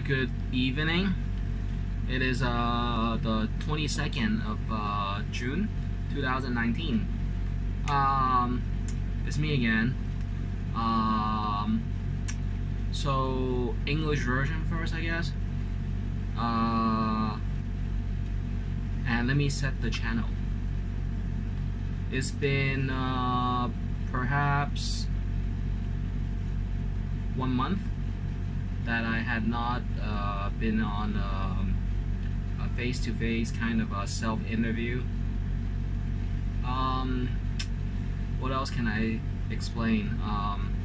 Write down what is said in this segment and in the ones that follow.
Good evening. It is the 22nd of June 2019. It's me again. So English version first, I guess. And let me set the channel. It's been perhaps 1 month that I had not been on a face-to-face kind of a self-interview. What else can I explain? I'm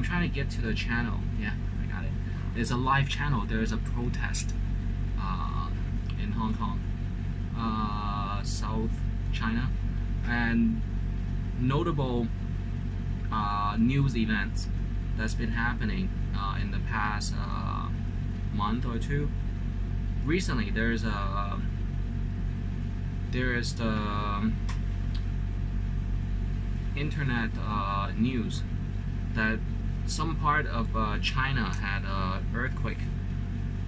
trying to get to the channel. Yeah, I got it. It's a live channel. There's a protest in Hong Kong, South China, and notable news events that's been happening in the past month or two. Recently, there is the internet news that some part of China had an earthquake,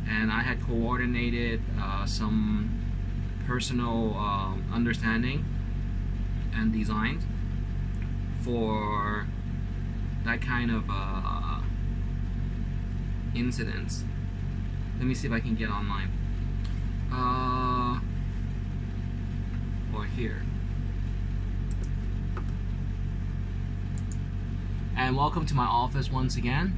and I had coordinated some personal understanding and designs for that kind of incidents. Let me see if I can get online. Or here. And welcome to my office once again.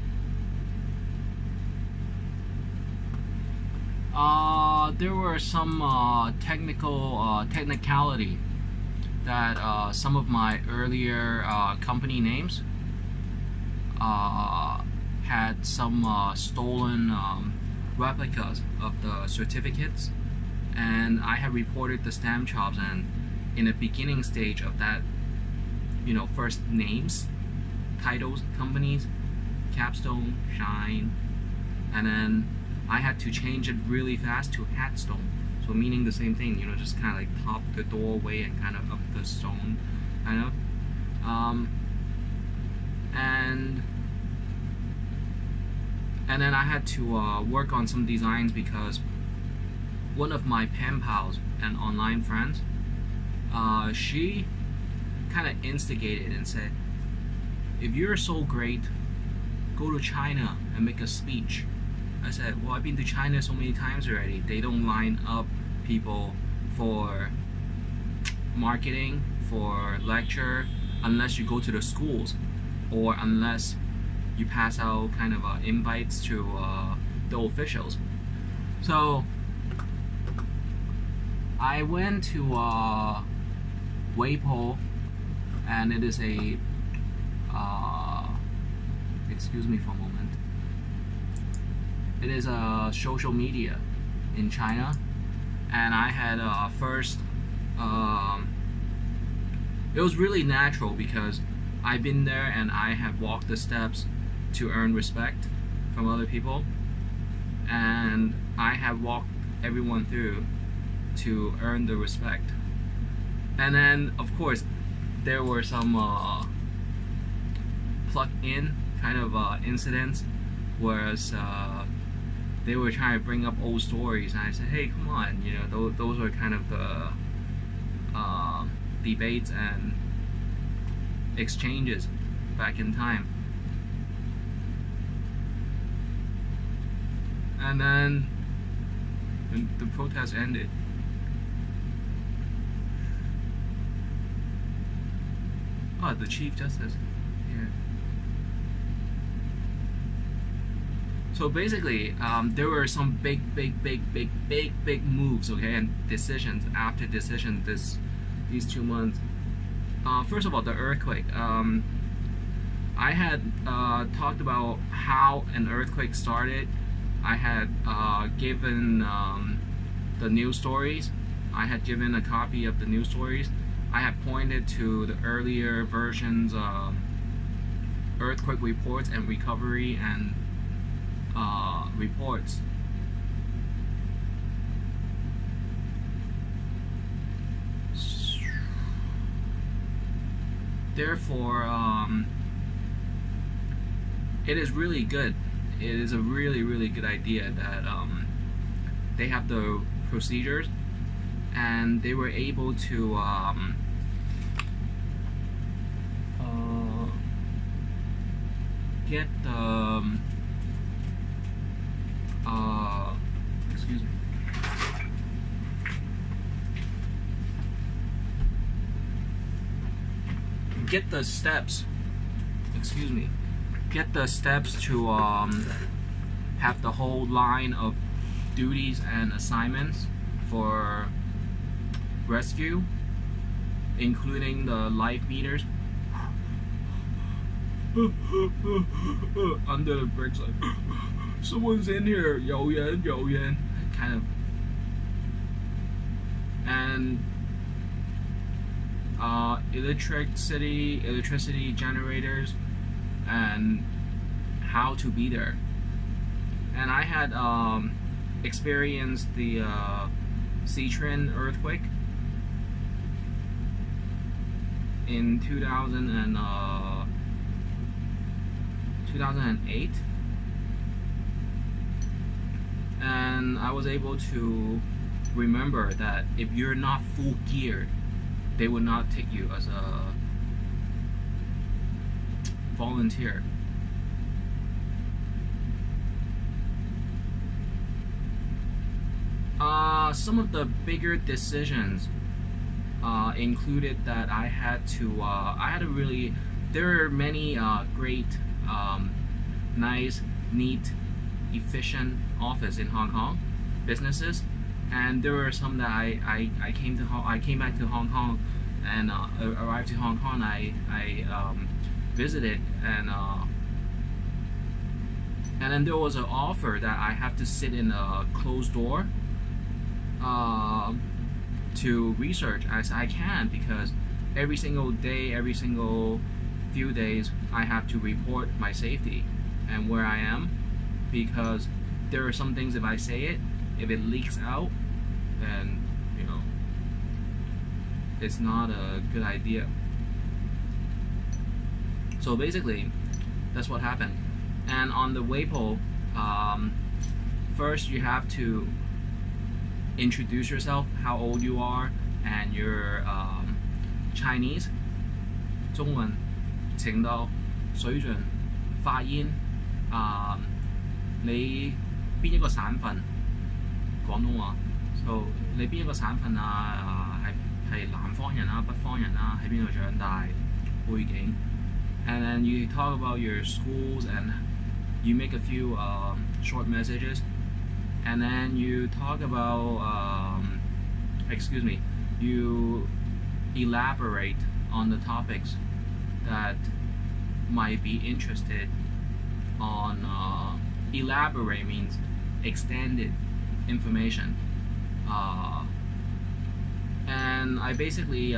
There were some technicality that some of my earlier company names had some stolen replicas of the certificates, and I had reported the stamp jobs, and in the beginning stage of that, you know, first names, titles, companies, Capstone, Shine, and then I had to change it really fast to Hatstone, so meaning the same thing, you know, just kind of like top the doorway and kind of up the stone, kind of. And then I had to work on some designs because one of my pen pals and online friends, she kind of instigated and said, if you're so great, go to China and make a speech. I said, well, I've been to China so many times already. They don't line up people for marketing, for lecture, unless you go to the schools, or unless you pass out kind of invites to the officials. So I went to Weibo, and it is a excuse me for a moment. It is a social media in China, and I had first. It was really natural because I've been there and I have walked the steps to earn respect from other people, and I have walked everyone through to earn the respect. And then of course there were some plug-in kind of incidents, whereas they were trying to bring up old stories, and I said, hey, come on, you know, those are kind of the debates and exchanges back in time. And then the protest ended. Oh, the Chief Justice here. So basically, there were some big moves, okay, and decisions after decision these 2 months. First of all, the earthquake. I had talked about how an earthquake started. I had given the news stories. I had given a copy of the news stories. I had pointed to the earlier versions of earthquake reports and recovery and reports. Therefore, it is really good it is a really good idea that they have the procedures, and they were able to get the excuse me. Get the steps. Excuse me. Get the steps to have the whole line of duties and assignments for rescue, including the life meters. Under the bridge, like someone's in here, 有人 kind of. And electricity generators, and how to be there. And I had experienced the Sichuan earthquake in 2008, and I was able to remember that if you're not full geared, they will not take you as a volunteer. Some of the bigger decisions included that I had to there are many great, nice, neat, efficient office in Hong Kong, businesses, and there were some that I came back to Hong Kong and arrived to Hong Kong. I visited, and then there was an offer that I have to sit in a closed door to research as I can, because every single day, every single few days, I have to report my safety and where I am, because there are some things, if I say it, if it leaks out, then you know it's not a good idea. So basically, that's what happened. And on the Weibo, first you have to introduce yourself, how old you are, and your Chinese, 中文程度水準發音，你邊一個省份廣東話 ，so 你邊一個省份啊？係南方人啊，北方人啊，喺邊度長大，背景。And then you talk about your schools, and you make a few short messages, and then you talk about you elaborate on the topics that might be interested on. Elaborate means extended information, and I basically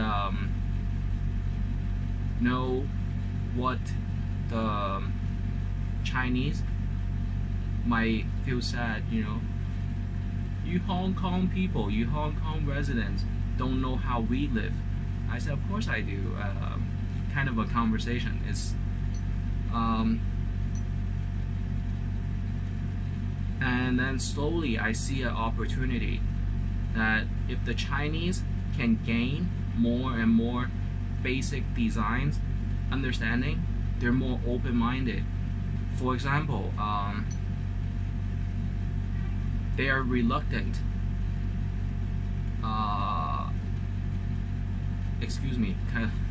know what the Chinese might feel sad, you know. You Hong Kong people, you Hong Kong residents don't know how we live. I said, of course I do. Kind of a conversation. It's and then slowly I see an opportunity that if the Chinese can gain more and more basic designs understanding, they're more open-minded. For example, they are reluctant. Excuse me,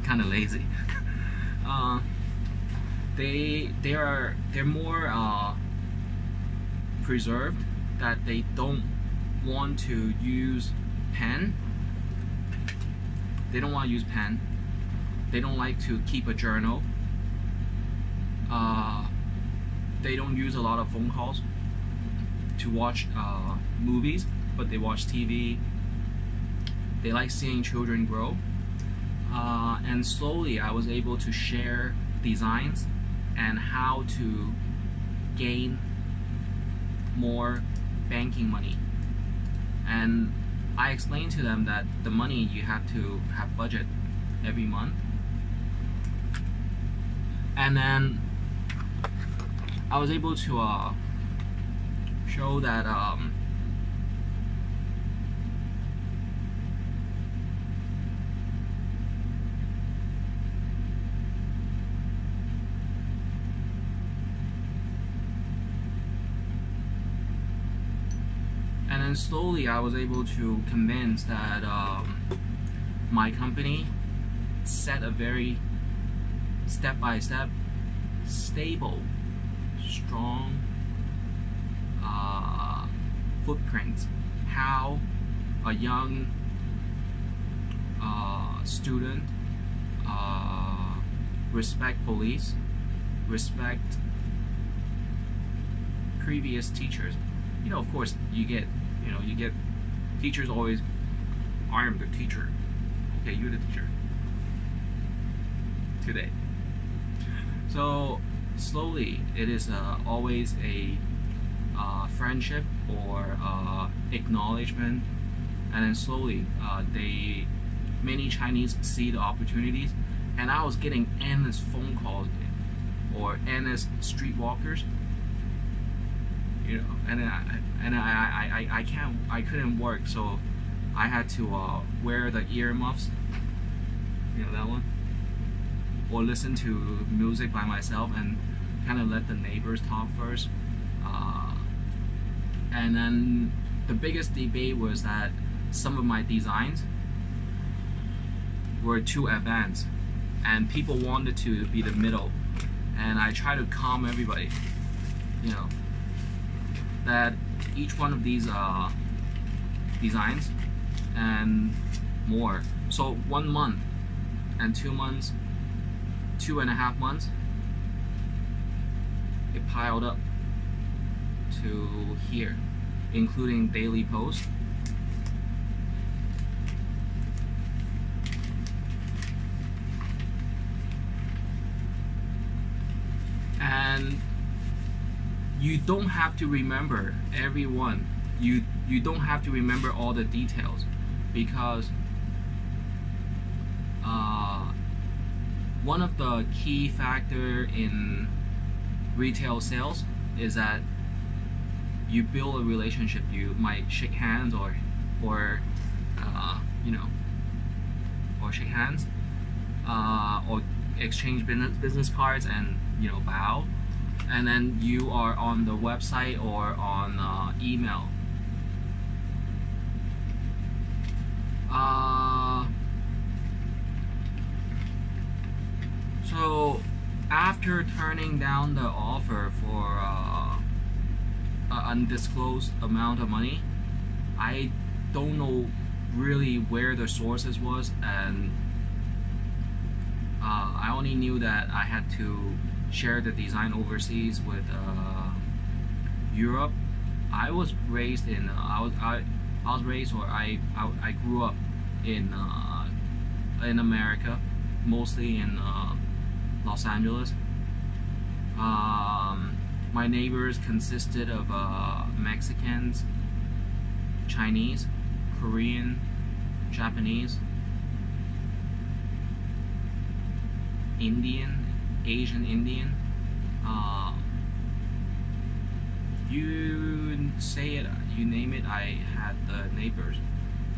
kind of lazy. They're more preserved, that they don't want to use pen. They don't want to use pen. They don't like to keep a journal. They don't use a lot of phone calls to watch movies, but they watch TV. They like seeing children grow. And slowly I was able to share designs and how to gain more banking money. And I explained to them that the money, you have to have budget every month. And then I was able to show that and then slowly I was able to convince that my company set a very step-by-step, stable, strong footprint, how a young student respect police, respect previous teachers. You know, of course, you get teachers always, I am the teacher. Okay, you're the teacher today. So slowly, it is always a friendship or acknowledgement, and then slowly many Chinese see the opportunities, and I was getting endless phone calls or endless streetwalkers, you know, and then I couldn't work, so I had to wear the earmuffs, you know, that one, or listen to music by myself and kind of let the neighbors talk first. And then the biggest debate was that some of my designs were too advanced and people wanted to be the middle, and I try to calm everybody, you know, that each one of these designs and more, so 1 month and 2 months, 2.5 months, it piled up to here, including daily posts. And you don't have to remember everyone. You don't have to remember all the details, because one of the key factor in retail sales is that you build a relationship. You might shake hands or you know, or shake hands, or exchange business cards and, you know, bow, and then you are on the website or on email. So after turning down the offer for an undisclosed amount of money, I don't know really where the sources was, and I only knew that I had to share the design overseas with Europe. I was raised in I grew up in America, mostly in Los Angeles. My neighbors consisted of Mexicans, Chinese, Korean, Japanese, Indian, Asian Indian. You say it, you name it, I had the neighbors.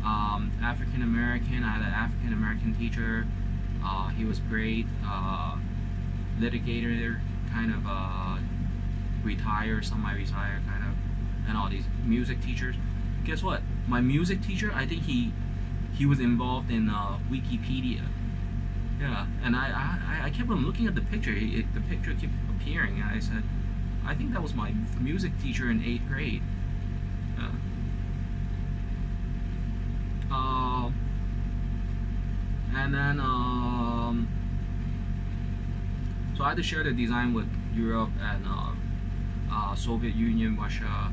African American, I had an African American teacher. He was great. Litigator, kind of retired, semi-retired, kind of, and all these music teachers. Guess what? My music teacher, I think he was involved in Wikipedia. Yeah, and I kept on looking at the picture. The picture kept appearing, and I said, I think that was my music teacher in 8th grade. And then so I had to share the design with Europe and Soviet Union, Russia,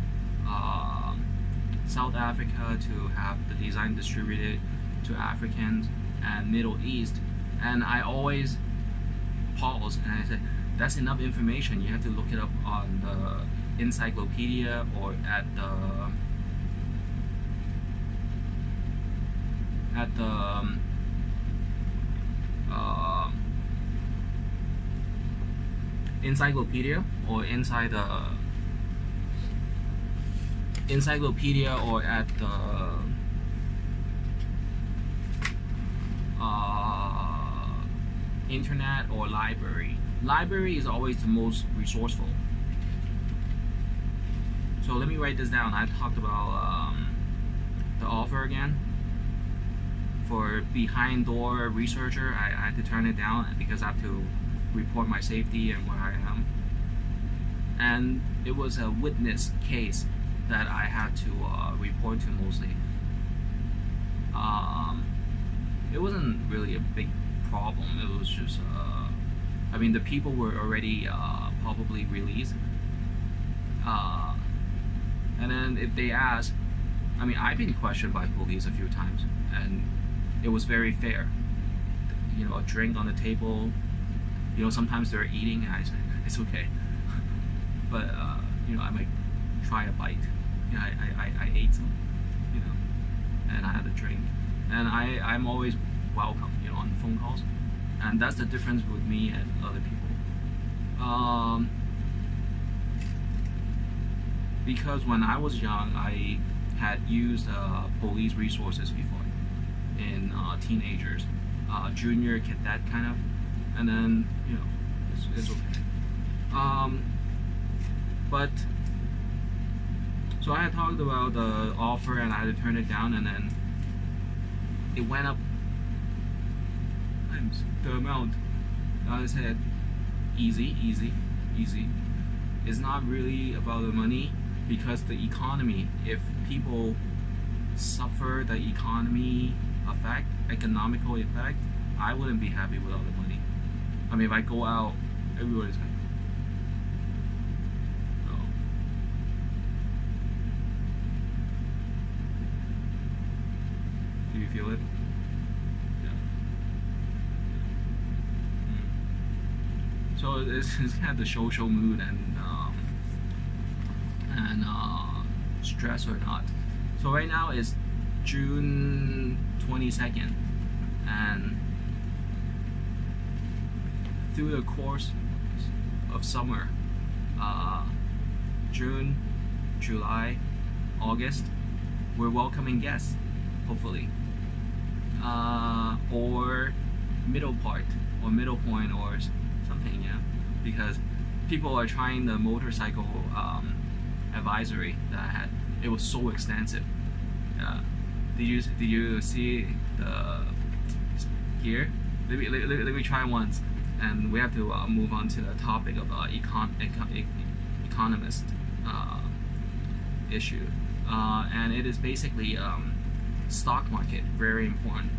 South Africa, to have the design distributed to Africans and Middle East. And I always pause and I said, that's enough information. You have to look it up on the encyclopedia or at the encyclopedia or inside the encyclopedia or at the internet or library. Library is always the most resourceful. So let me write this down. I talked about the offer again. For behind door researcher, I had to turn it down because I have to report my safety and where I am. And it was a witness case that I had to report to mostly. It wasn't really a big problem. It was just, I mean, the people were already probably released. And then if they ask, I mean, I've been questioned by police a few times, and it was very fair. You know, a drink on the table. You know, sometimes they're eating, and I say it's okay. But you know, I might try a bite. You know, I ate some. You know, and I had a drink, and I'm always welcome. You know, on the phone calls, and that's the difference with me and other people. Because when I was young, I had used police resources before in teenagers, junior cadet kind of, and then you know it's okay. But so I had talked about the offer and I had to turn it down, and then it went up times the amount. I said easy. It's not really about the money, because the economy, if people suffer the economical effect, I wouldn't be happy without the money. I mean, if I go out, everybody's happy. So, do you feel it? Yeah. So it's kind of the social mood and stress or not. So right now is June 22nd, and through the course of summer, June, July, August, we're welcoming guests, hopefully, or middle part or middle point or something, yeah, because people are trying the motorcycle advisory that I had. It was so extensive. Did you see the here? Let me try once, and we have to move on to the topic of economist issue, and it is basically stock market, very important.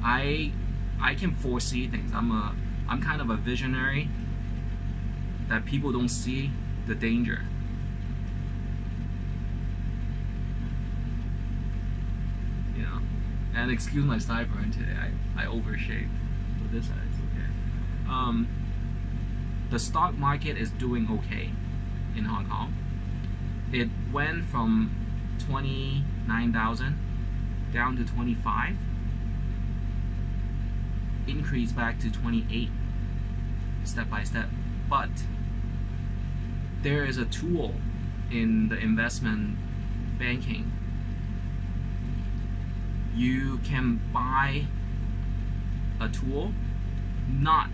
I can foresee things. I'm kind of a visionary that people don't see the danger. You know, and excuse my sideburn today. I overshaved, but this side is okay. The stock market is doing okay in Hong Kong. It went from 29,000 down to 25, increased back to 28, step by step. But there is a tool in the investment banking. You can buy a tool, not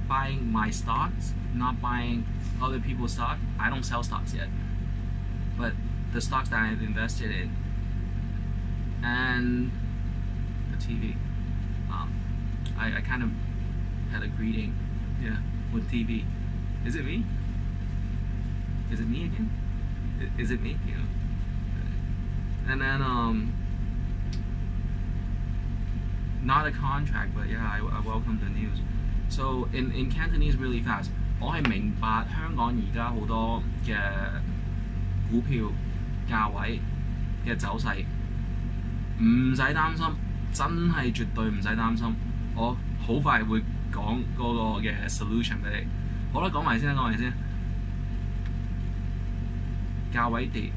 buying my stocks, not buying other people's stock. I don't sell stocks yet, but the stocks that I've invested in, and the TV. I kind of had a greeting, yeah, with TV. Is it me? Is it me again? Is it me? You know. And then not a contract, but yeah, I welcome the news. So in Cantonese really fast. 我係明白香港而家好多嘅股票價位嘅走勢，唔使擔心，真係絕對唔使擔心。我好快會講嗰個嘅 solution 俾你。好啦，講埋先。價位跌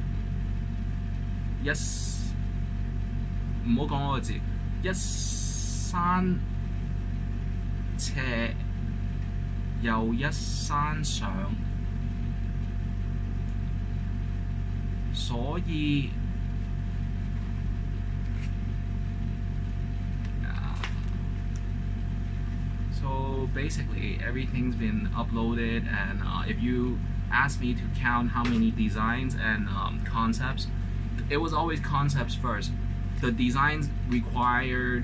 唔好講嗰個字，一山斜又一山上，所以So basically everything's been uploaded, and if you ask me to count how many designs and concepts, it was always concepts first. The designs required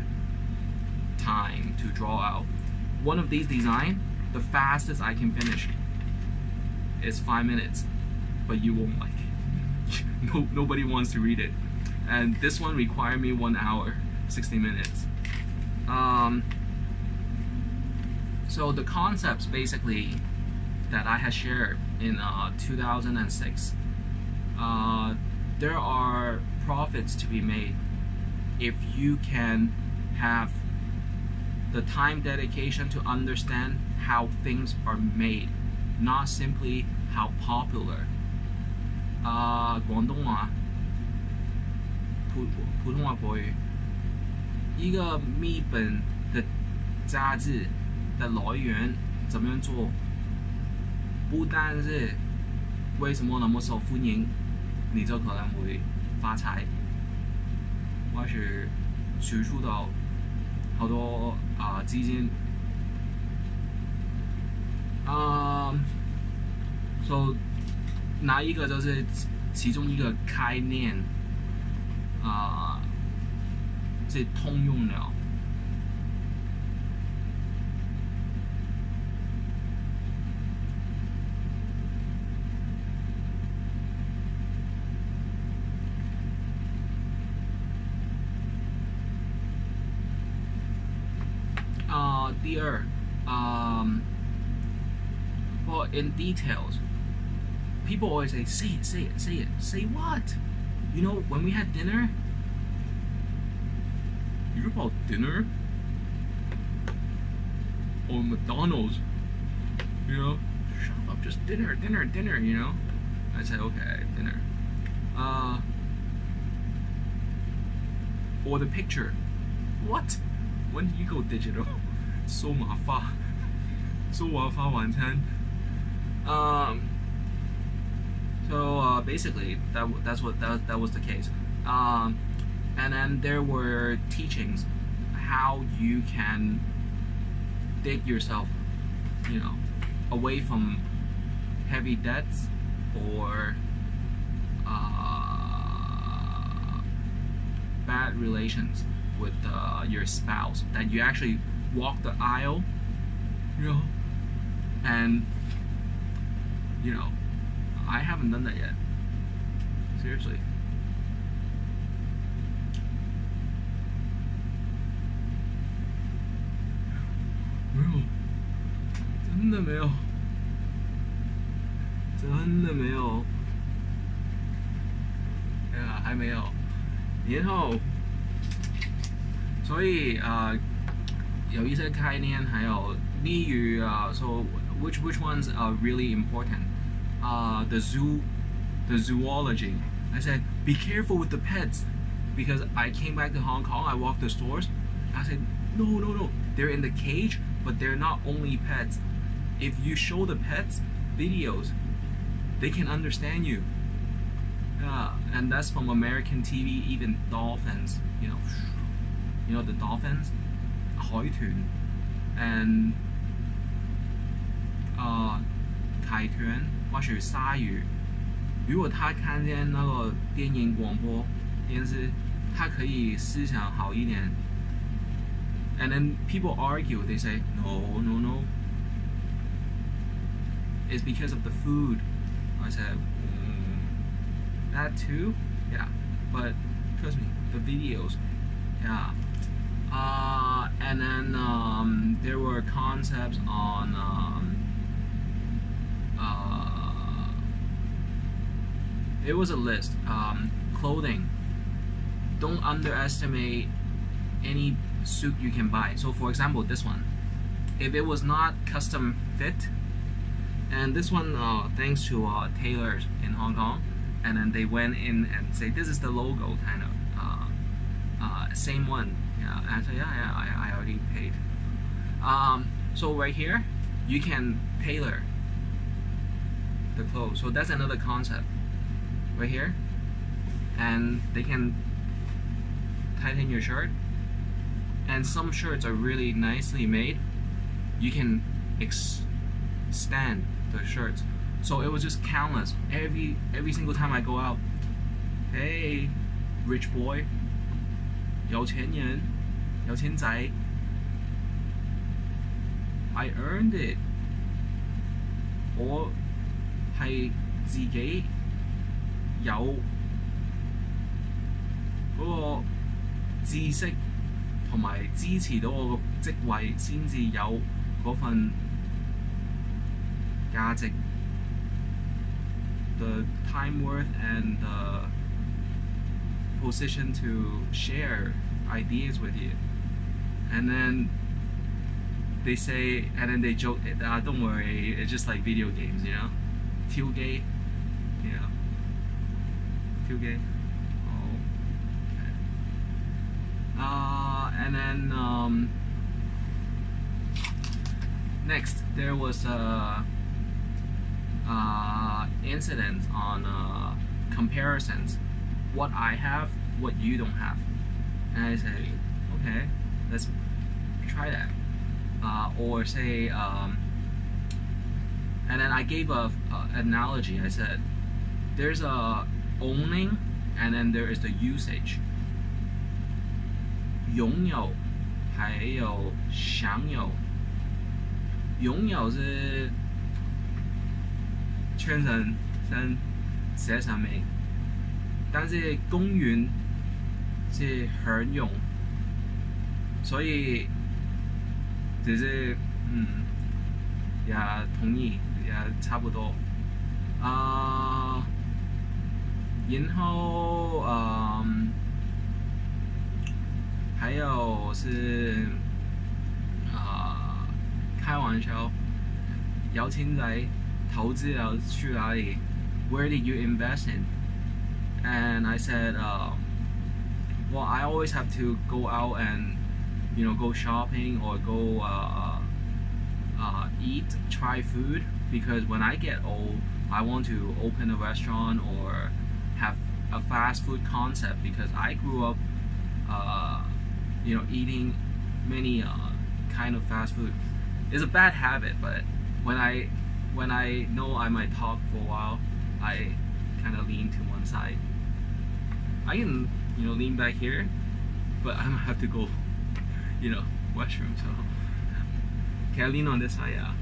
time to draw out. One of these designs, the fastest I can finish is 5 minutes, but you won't like it. Nobody wants to read it. And this one required me 1 hour, 60 minutes. So the concepts basically that I had shared in 2006, there are profits to be made if you can have the time dedication to understand how things are made, not simply how popular. 广东话普通话国语，一个密本的杂志的来源怎么样做，不单是为什么那么受欢迎，你就可能会发财，或是输出到好多基金。So 拿一个就是其中一个概念，即通用了。第二well, in details, people always say it, say it, say it. Say what? You know, when we had dinner, you talk about dinner or McDonald's, you know, shut up, just dinner, you know. I said, okay, dinner. Or the picture. What? When did you go digital? so麻烦晚餐。So basically, that was the case. And then there were teachings how you can dig yourself, you know, away from heavy debts or bad relations with your spouse, that you actually walk the aisle, you know, and you know, I haven't done that yet. Seriously. No, 真的没有，真的没有，还没有，然后，所以有一些概念，还有例如so which ones are really important? The zoology. I said, be careful with the pets, because I came back to Hong Kong, I walked the stores, I said, no, they're in the cage, but they're not only pets. If you show the pets videos, they can understand you. And that's from American TV, even dolphins, you know the dolphins, 海豚 and 海豚或是鲨鱼，如果他看见那个电影广播电视，他可以思想好一点。And then people argue, they say, no, it's because of the food. I said, that too? Yeah, but trust me, the videos, yeah. And then there were concepts on it was a list. Clothing. Don't underestimate any suit you can buy. So for example, this one, if it was not custom fit, and this one thanks to tailors in Hong Kong, and then they went in and say this is the logo, kind of same one. Yeah, and I said, yeah, I already paid. So right here, you can tailor the clothes. So that's another concept right here. And they can tighten your shirt, and some shirts are really nicely made. You can extend the shirts. So it was just countless. Every single time I go out, hey, rich boy, 有錢人，有錢仔, I earned it. 我係自己有嗰個知識同埋支持到我個職位，先至有嗰份價值。The time worth and the position to share ideas with you. And then they say, and then they joke, don't worry, it's just like video games, you know? Tailgate, you know? Tailgate. Oh. And then next there was a incident on comparisons. What I have, what you don't have. And I say, okay, let's try that. Or say, and then I gave a analogy. I said, there's a owning, and then there is the usage. 拥有还有享有。拥有是全身写上面，但是公园是享用，所以只是也同意，也差不多。然后还有是开玩笑，有錢仔投資要去哪裡 ？Where did you invest in? And I said, well, I always have to go out and, you know, go shopping or go eat, try food, because when I get old, I want to open a restaurant or have a fast food concept, because I grew up, you know, eating many kind of fast food. It's a bad habit, but when I know I might talk for a while, I kind of lean to one side. I can, you know, lean back here, but I might have to go, you know, washroom. So can I lean on this side? Yeah,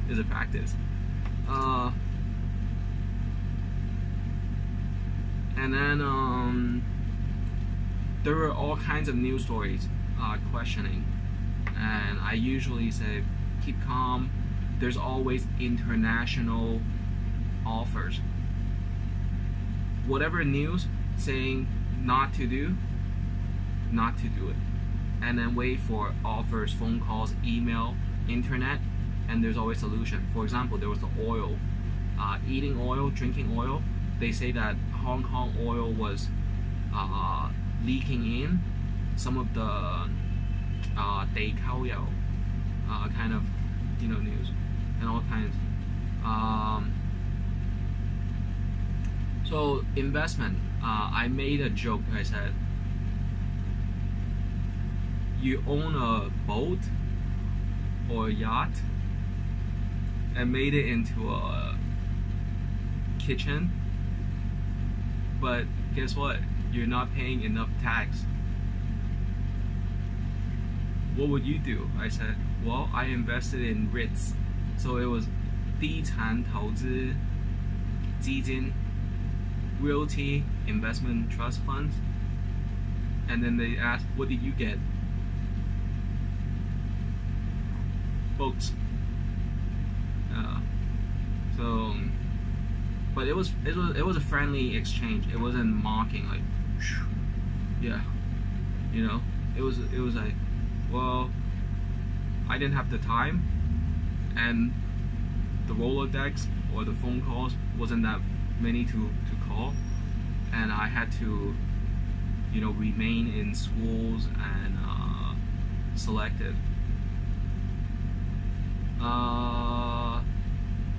it's a practice. And then there were all kinds of news stories questioning, and I usually say, keep calm. There's always international offers. Whatever news saying not to do it. And then wait for offers, phone calls, email, internet, and there's always solution. For example, there was the oil, eating oil, drinking oil. They say that Hong Kong oil was leaking in some of the Day Kao Yao kind of, you know, news and all kinds. So investment, I made a joke. I said, you own a boat or a yacht and made it into a kitchen, but guess what? You're not paying enough tax. What would you do? I said, well, I invested in REITs. So it was 地产投资基金, realty investment trust funds. And then they asked, what did you get? Boats. So, but it was a friendly exchange. It wasn't mocking, like, yeah, you know. It was like, well, I didn't have the time, and the Rolodex or the phone calls wasn't that many to call, and I had to, you know, remain in schools and selective.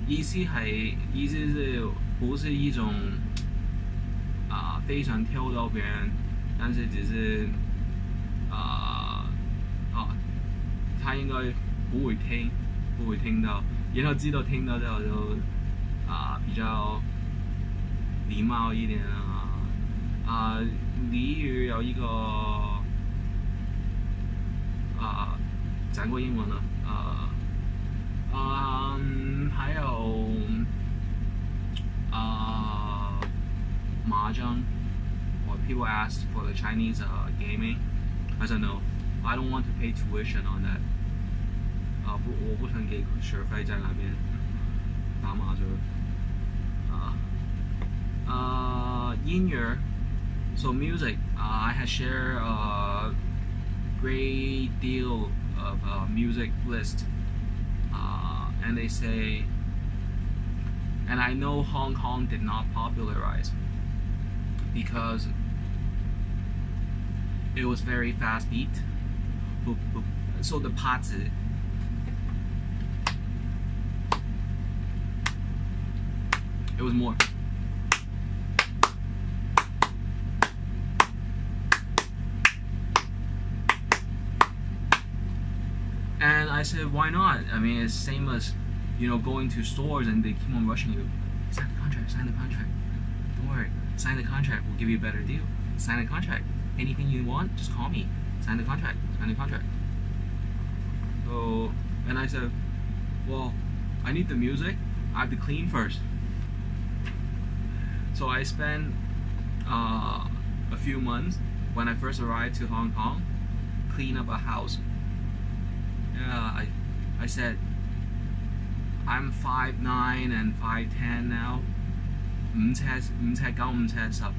意思是不是一种非常挑到别人，但是只是他应该不会听到，然后知道听到之后就比较礼貌一点俚语有一个讲过英文了还有麻将 or people ask for the Chinese gaming. I said no, I don't want to pay tuition on that. 我不想给学费在那边打麻将。音乐 so music, I had shared a great deal of music list, and they say, and I know Hong Kong did not popularize because it was very fast beat. So the 拍子 it was more. And I said, why not? I mean, it's same as, going to stores and they keep on rushing you. Sign the contract, sign the contract. Don't worry, sign the contract, we'll give you a better deal. Sign the contract. Anything you want, just call me. Sign the contract, sign the contract. So, and I said, well, I need the music, I have to clean first. So I spent a few months when I first arrived to Hong Kong, clean up a house. Yeah, I said, I'm 5'9" and 5'10" now. 5尺9, 5尺10.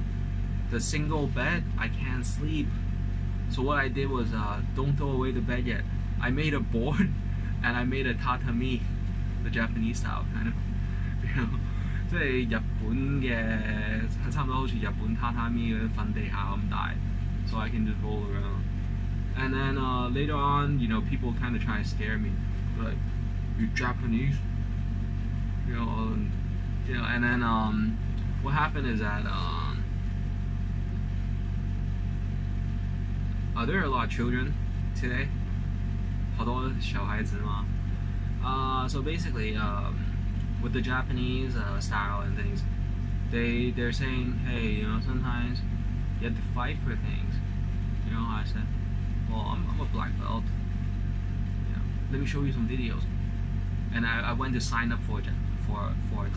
The single bed, I can't sleep. So what I did was, don't throw away the bed yet. I made a board and I made a tatami, the Japanese style kind of. 即係日本嘅差唔多好似日本榻榻米嗰啲瞓地下咁大 so I can just roll around. And then later on, people kind of try to scare me, like, you're Japanese, and then what happened is that there are a lot of children today, 好多小孩子嘛. So basically, with the Japanese style and things, they're saying, hey, sometimes you have to fight for things. I said, well, I'm a black belt. Let me show you some videos. And I went to sign up for a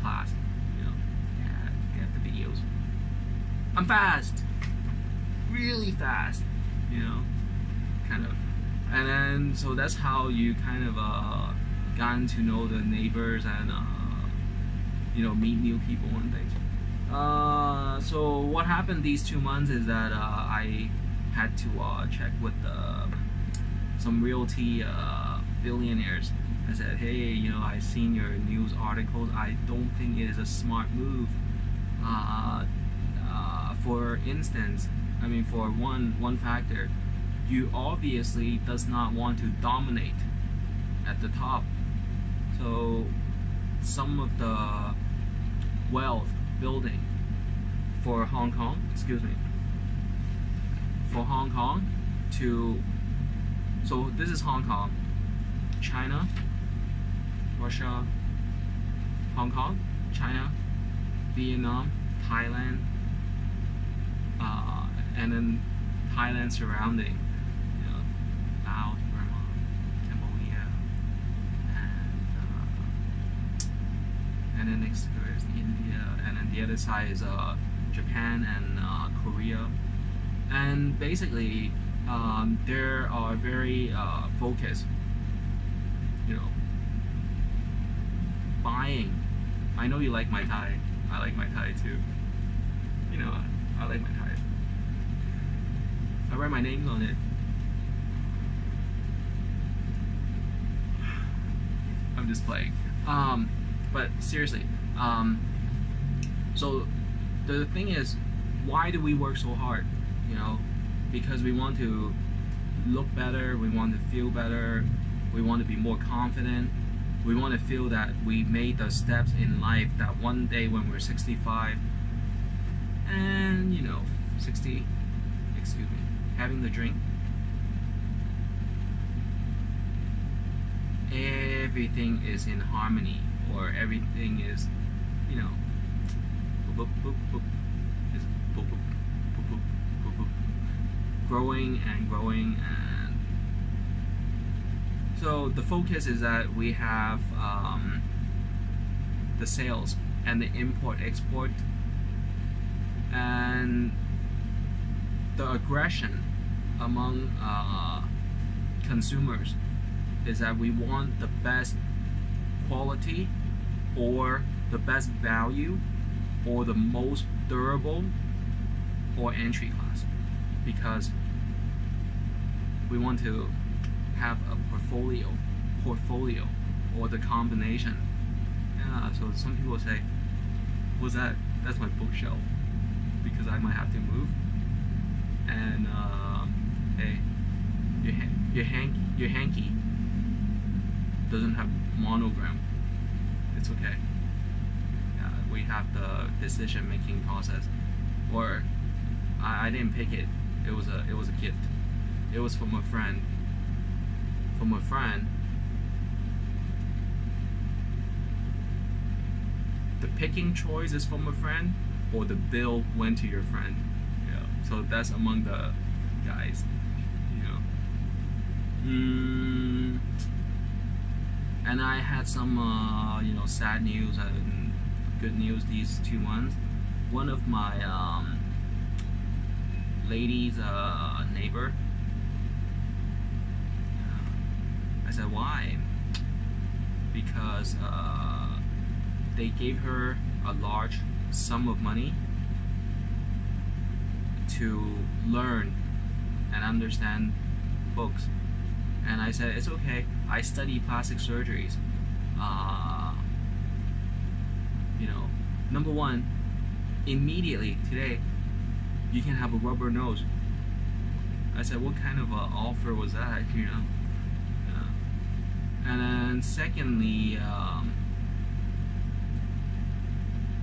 class. Get the videos. I'm fast, really fast. Kind of. And then so that's how you kind of gotten to know the neighbors and meet new people and things. So what happened these 2 months is that I had to check with some realty billionaires. I said, hey, I've seen your news articles. I don't think it is a smart move. For instance, for one factor, you obviously does not want to dominate at the top. So some of the wealth building for Hong Kong, so this is Hong Kong, China, Russia, Hong Kong, China, Vietnam, Thailand, and then Thailand surrounding, Laos, Burma, Cambodia, and then next to it is India, and then the other side is Japan and Korea. And basically, they are very focused, buying. I know you like my tie. I like my tie too. I like my tie. I write my names on it. I'm just playing. But seriously, so the thing is, why do we work so hard? Because we want to look better, we want to feel better, we want to be more confident, We want to feel that we made the steps in life, that one day when we're 65 and 60, excuse me, having the drink, everything is in harmony, or everything is, boop, boop, boop, is boop, boop, boop, boop, boop, boop, growing and growing. And so the focus is that we have the sales and the import-export, and the aggression among consumers is that we want the best quality, or the best value, or the most durable, or entry class, because we want to have a portfolio, or the combination. Yeah, so some people say, what's that? That's my bookshelf, because I might have to move. And hey, your hanky doesn't have monogram. It's okay. Yeah, we have the decision-making process. Or I didn't pick it. It was a gift. It was from a friend. From a friend. The picking choice is from a friend, or the bill went to your friend. Yeah. So that's among the guys. And I had some sad news and good news, these 2 months. One of my lady's neighbor, I said, why? Because they gave her a large sum of money to learn and understand books. And I said, it's okay, I study plastic surgeries. Number one, immediately today, you can have a rubber nose. I said, what kind of offer was that, And then secondly,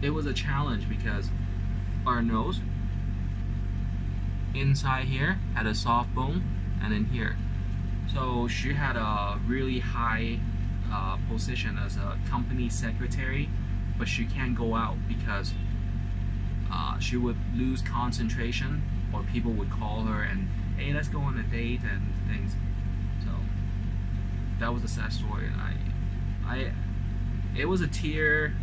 it was a challenge because our nose inside here had a soft bone, and in here. So she had a really high position as a company secretary, but she can't go out because she would lose concentration, or people would call her and, hey, let's go on a date and things. So that was a sad story, and it was a tear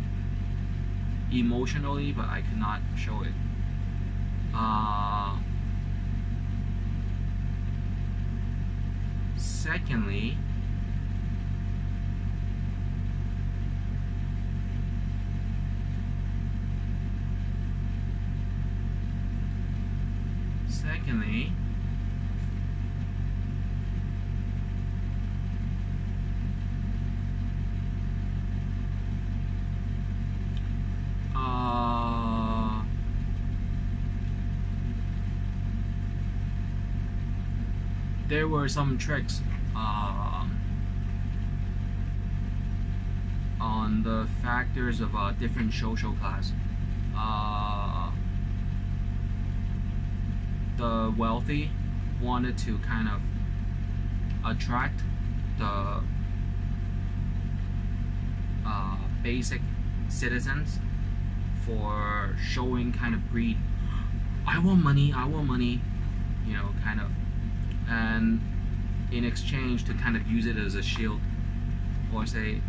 emotionally, but I could not show it. Secondly, there were some tricks on the factors of different social class. The wealthy wanted to kind of attract the basic citizens for showing kind of greed. I want money, kind of. And in exchange to kind of use it as a shield, or say,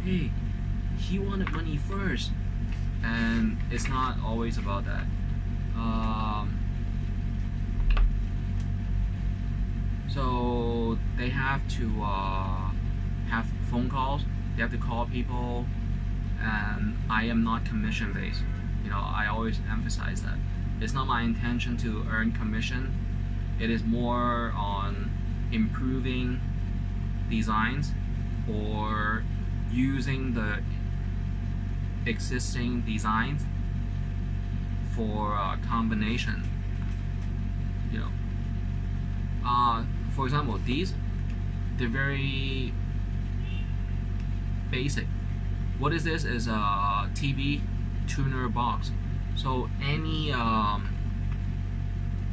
hey, he wanted money first. And it's not always about that. So they have to have phone calls, they have to call people, and I am not commission based. I always emphasize that. It's not my intention to earn commission. It is more on improving designs or using the existing designs for combination. For example, these they're very basic. What is this? Is a TV tuner box. So any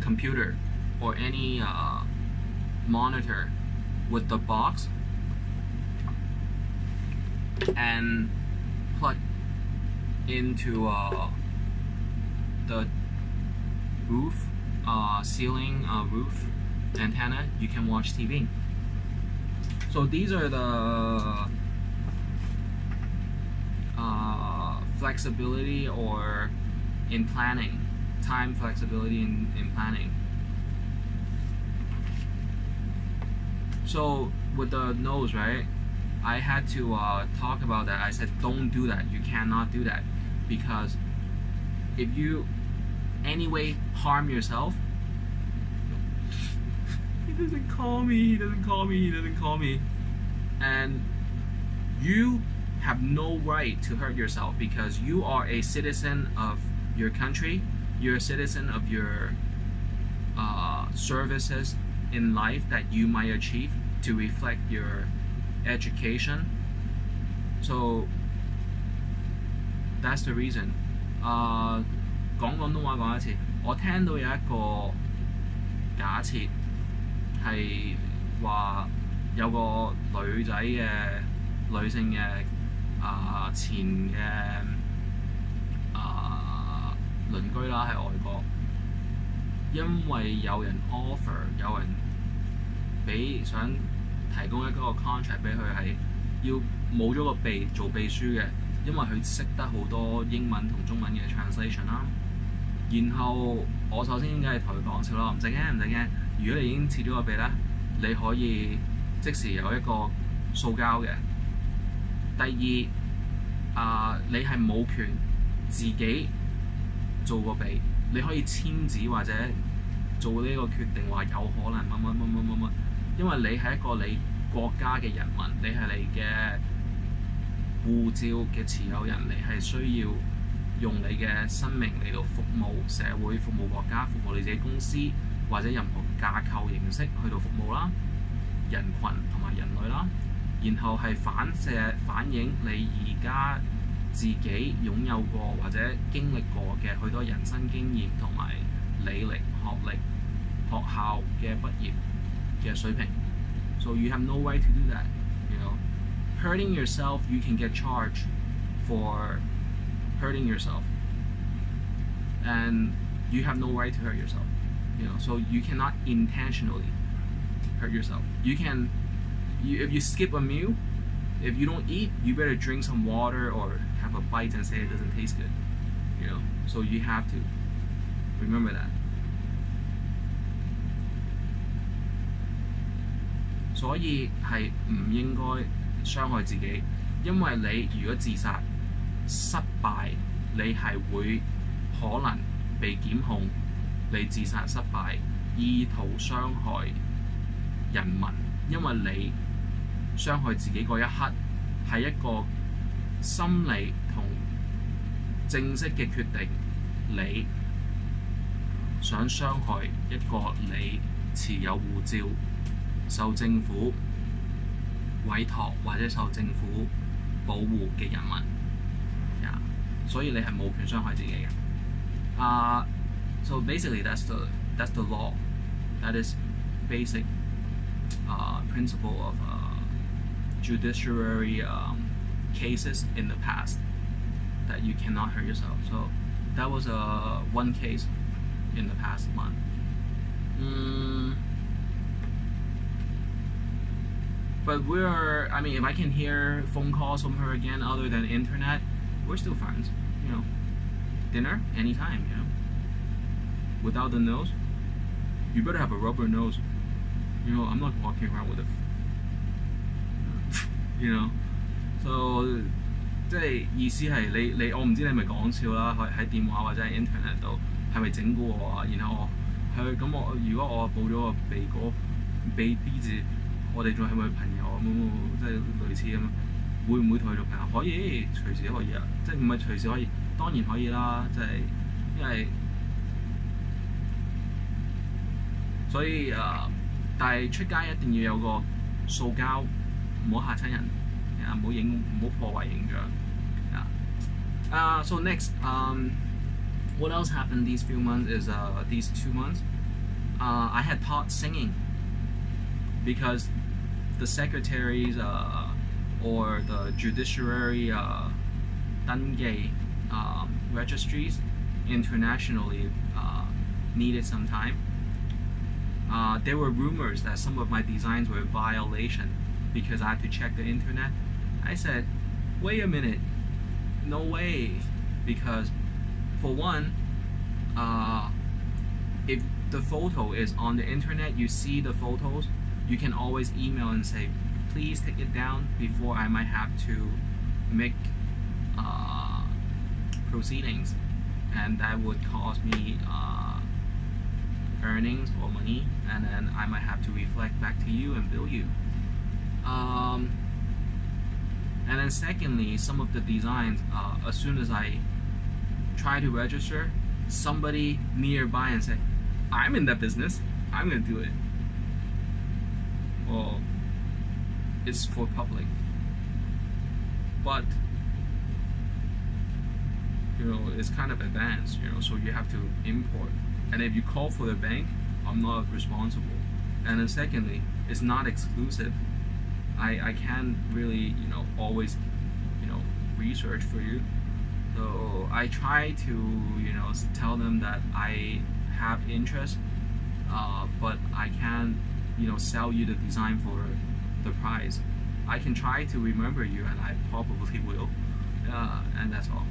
computer or any monitor with the box and plug into the roof, ceiling roof antenna, you can watch TV. So these are the flexibility or in planning, time flexibility in planning. So with the nose, right, I had to talk about that. I said don't do that, you cannot do that, because if you anyway harm yourself. He doesn't call me, and you have no right to hurt yourself, because you are a citizen of your country, you're a citizen of your services in life that you might achieve to reflect your education. So that's the reason. 講廣東話講一次，我聽到有一個假設係話有個女仔嘅女性嘅前嘅鄰居啦，喺外國，因為有人 offer， 有人想提供一個 contract 俾佢係要冇咗個鼻做秘書嘅，因為佢識得好多英文同中文嘅 translation 啦。然後我首先梗係同佢講笑啦，唔使驚，如果你已經切咗個鼻咧，你可以即時有一個塑膠嘅。第二，你係冇權自己做個鼻，你可以簽字或者做呢個決定話有可能乜，因為你係一個你國家嘅人民，你係你嘅護照嘅持有人，你係需要用你嘅生命嚟到服務社會、服務國家、服務你自己公司或者任何架構形式去到服務啦，人群同埋人類啦，然後係反映你而家自己擁有過或者經歷過嘅許多人生經驗同埋履歷、學歷、學校嘅畢業嘅水平。So you have no right to do that. You know, hurting yourself, you can get charged for hurting yourself, and you have no right to hurt yourself. You know, so you cannot intentionally hurt yourself. You can, if you skip a meal, if you don't eat, you better drink some water or have a bite and say it doesn't taste good. You know, so you have to remember that. 所以係唔應該傷害自己，因為你如果自殺失敗，你係會可能被檢控你自殺失敗，意圖傷害人民，因為你傷害自己嗰一刻係一個心理同正式嘅決定，你想傷害一個你持有護照、受政府委託或者受政府保護嘅人民，所以你係冇權傷害自己嘅。So basically that's the law. That is basic principle of judiciary cases in the past, that you cannot hurt yourself. So that was one case in the past month. But I mean, if I can hear phone calls from her again other than internet, we're still friends, you know. Dinner, anytime, you know. Without the nose, you better have a rubber nose. You know, I'm not walking around with you know. So 即係意思係你我唔知你係咪講笑啦，喺電話或者喺 internet 度係咪整蠱我啊？然後我如果我報咗個鼻哥鼻 B 字，我哋仲係咪朋友啊？即係類似咁樣，會唔會同佢做朋友？可以，隨時可以啊！即係唔係隨時可以？當然可以啦，即係因為所以但係出街一定要有個塑膠，唔好嚇親人，唔好破壞形象。So next, what else happened these few months is these 2 months, I had taught singing because the secretaries or the judiciary 登記 registries internationally needed some time. There were rumors that some of my designs were a violation because I had to check the internet. I said, wait a minute, no way, because for one, if the photo is on the internet, you see the photos, you can always email and say, please take it down before I might have to make proceedings, and that would cost me earnings or money, and then I might have to reflect back to you and bill you. And then secondly, some of the designs, as soon as I try to register, somebody nearby and say, I'm in that business, I'm gonna do it. Well, it's for public, but it's kind of advanced, so you have to import, and if you call for the bank, I'm not responsible. And then secondly, it's not exclusive. I can't really always research for you, so I try to tell them that I have interest, but I can't sell you the design for the price. I can try to remember you, and I probably will, and that's all.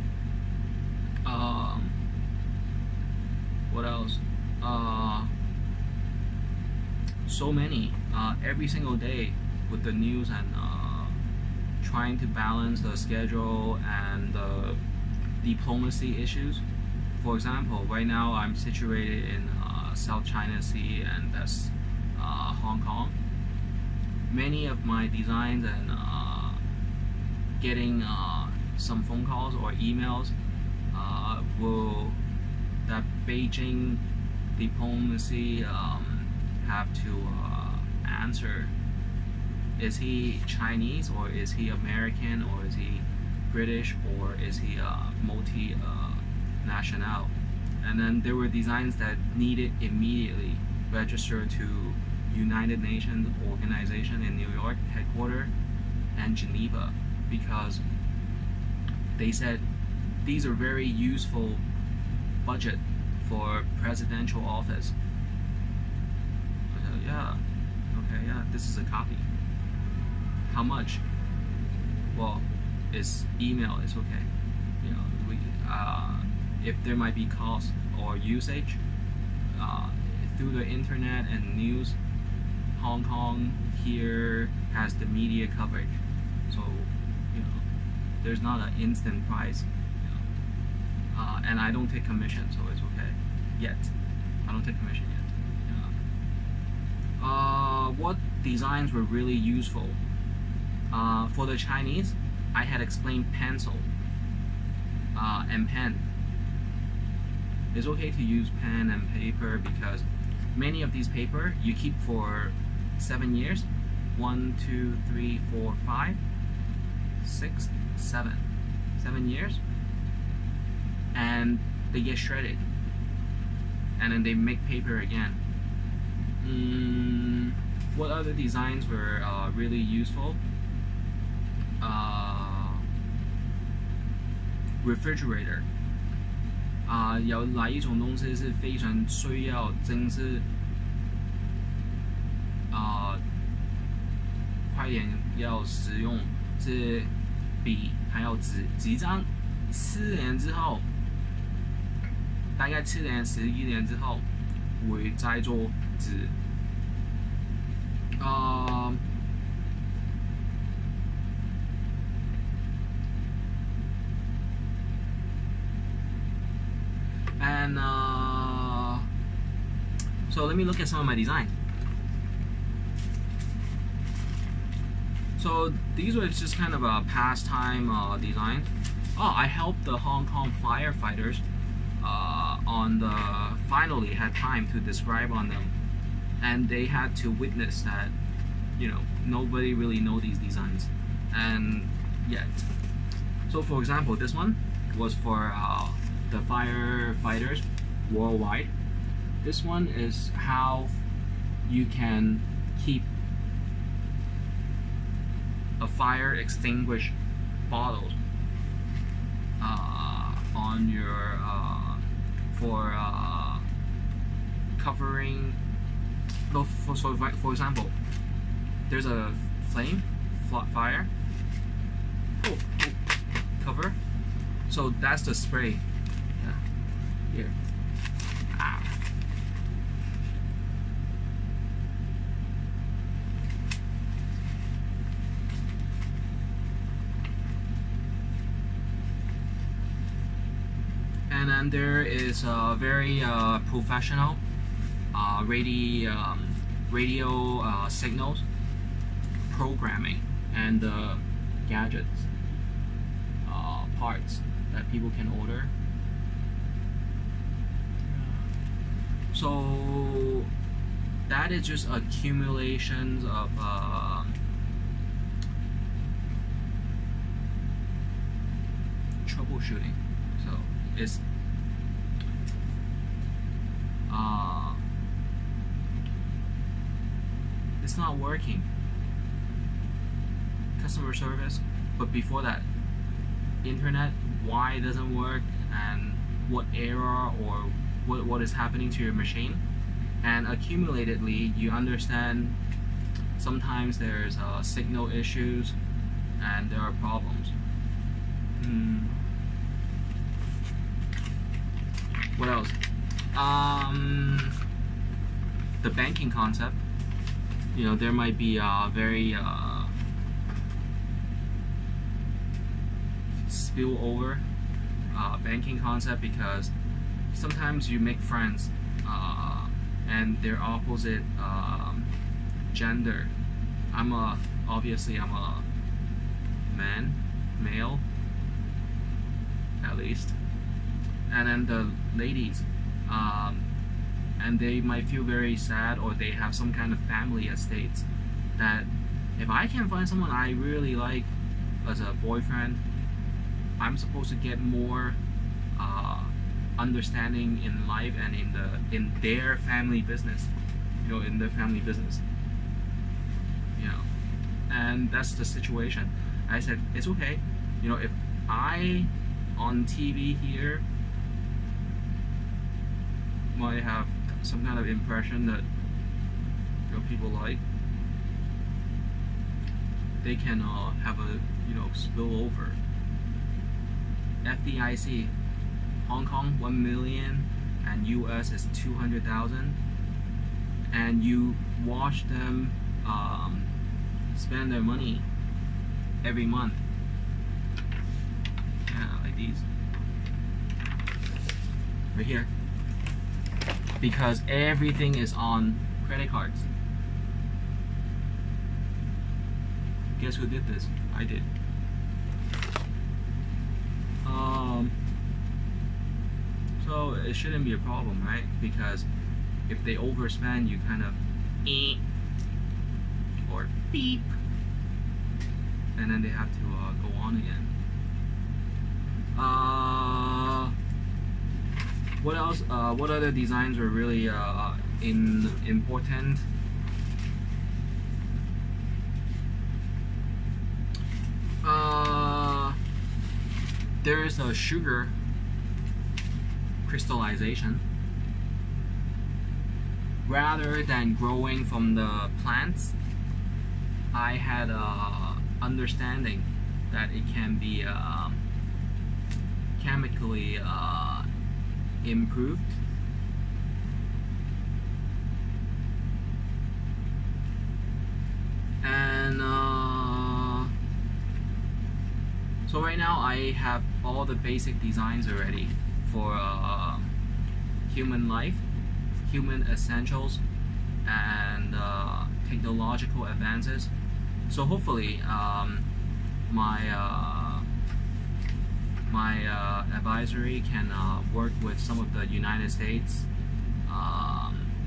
What else? So many, every single day with the news and trying to balance the schedule and the diplomacy issues. For example, right now I'm situated in South China Sea, and that's Hong Kong. Many of my designs and getting some phone calls or emails that Beijing diplomacy have to answer. Is he Chinese, or is he American, or is he British, or is he multi-national? And then there were designs that needed immediately register to United Nations organization in New York headquarters and Geneva, because they said these are very useful budget for presidential office. I said, yeah, okay, yeah, this is a copy. How much? Well, it's email, it's okay. If there might be cost or usage through the internet and news, Hong Kong here has the media coverage, so there's not an instant price, and I don't take commission, so it's okay yet. I don't take commission yet. What designs were really useful? For the Chinese, I had explained pencil and pen. It's okay to use pen and paper because many of these paper you keep for 7 years. 1, 2, 3, 4, 5, 6, 7. 7 years, and they get shredded, and then they make paper again. What other designs were really useful? Refrigerator. 有哪一种东西是非常需要真是快点要使用，是笔还有纸张。7年之后，大概7年11年之後會再做紙。And so let me look at some of my designs. So these were just kind of a pastime designs. I helped the Hong Kong firefighters finally had time to describe on them, and they had to witness that nobody really know these designs and yet. So for example, this one was for the firefighters worldwide. This one is how you can keep a fire extinguisher bottle on your for covering. No, for example, there's a fire. Cover. So that's the spray. Yeah. Here. And then there is a very professional radio signals programming and gadgets parts that people can order. So that is just accumulations of troubleshooting. So it's not working. Customer service, but before that, internet, why it doesn't work and what error or what is happening to your machine, and accumulatedly you understand sometimes there's signal issues and there are problems. What else? The banking concept. You know, there might be very spill over banking concept, because sometimes you make friends and they're opposite gender. Obviously I'm a male at least, and then the ladies and they might feel very sad, or they have some kind of family estates that if I can find someone I really like as a boyfriend, I'm supposed to get more understanding in life and in their family business, you know, in their family business, you know. And that's the situation. I said it's okay, you know, if I on TV here might have some kind of impression that, you know, people like, they can have a, you know, spill over. FDIC, Hong Kong 1 million and US is 200,000, and you watch them spend their money every month. Yeah, like these right here, because everything is on credit cards. Guess who did this? I did. So it shouldn't be a problem, right? Because if they overspend, you kind of or beep, and then they have to go on again. What else? What other designs are really important? There is a sugar crystallization. Rather than growing from the plants, I had a understanding that it can be chemically improved. And so right now I have all the basic designs already for human life, human essentials, and technological advances. So hopefully my advisory can work with some of the United States,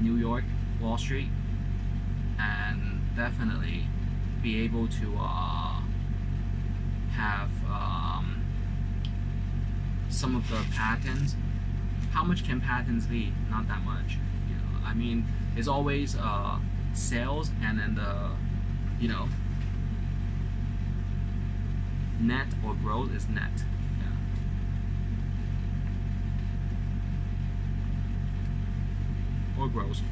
New York, Wall Street, and definitely be able to have some of the patents. How much can patents be? Not that much. You know, I mean, it's always sales and then the, you know, net or gross is net. Yeah. Or gross.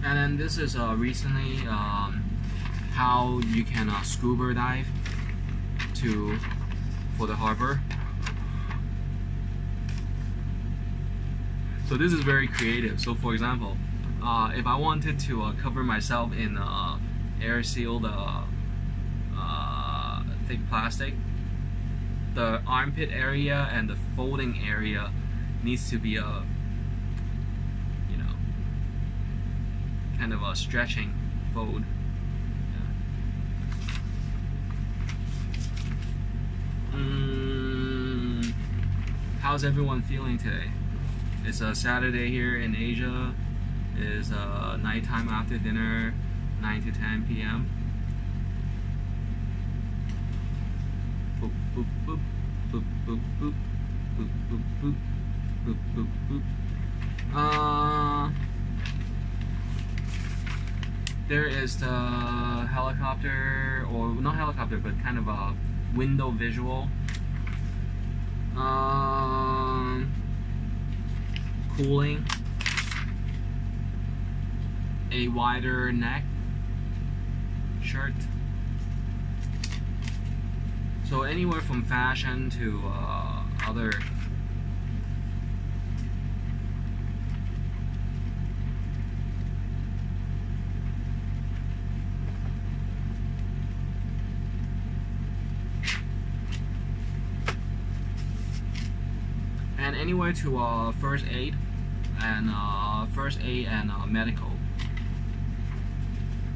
And then this is recently how you can scuba dive for the harbor. So this is very creative. So for example, if I wanted to cover myself in air sealed thick plastic, the armpit area and the folding area needs to be a, you know, kind of a stretching fold. Yeah. How's everyone feeling today? It's a Saturday here in Asia. It's nighttime after dinner, 9 to 10 p.m. Boop, boop, boop, boop, boop, boop, boop, boop, boop, boop, boop, boop. There is the helicopter, or not helicopter, but kind of a window visual. Cooling, a wider neck shirt. So anywhere from fashion to other. And anywhere to first aid and medical.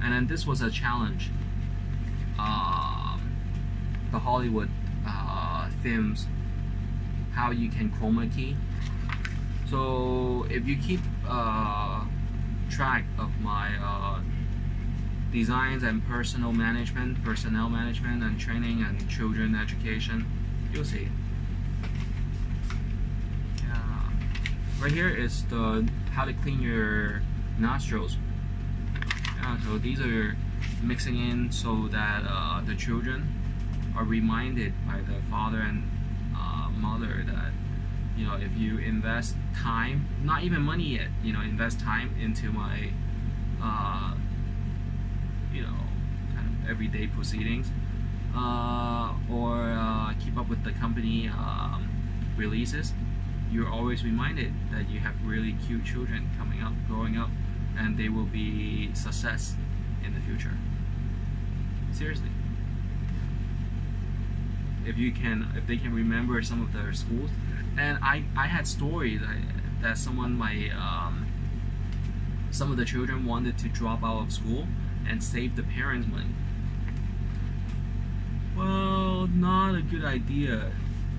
And then this was a challenge. The Hollywood themes, how you can chroma key. So if you keep track of my designs and personnel management and training and children education, you'll see. Right here is the how to clean your nostrils. So these are mixing in so that the children are reminded by the father and mother that, you know, if you invest time, not even money yet, you know, invest time into my you know, kind of everyday proceedings, or keep up with the company releases, you're always reminded that you have really cute children coming up, growing up, and they will be success in the future. Seriously. If they can remember some of their schools. And I had stories that some of the children wanted to drop out of school and save the parents' money. Well, not a good idea.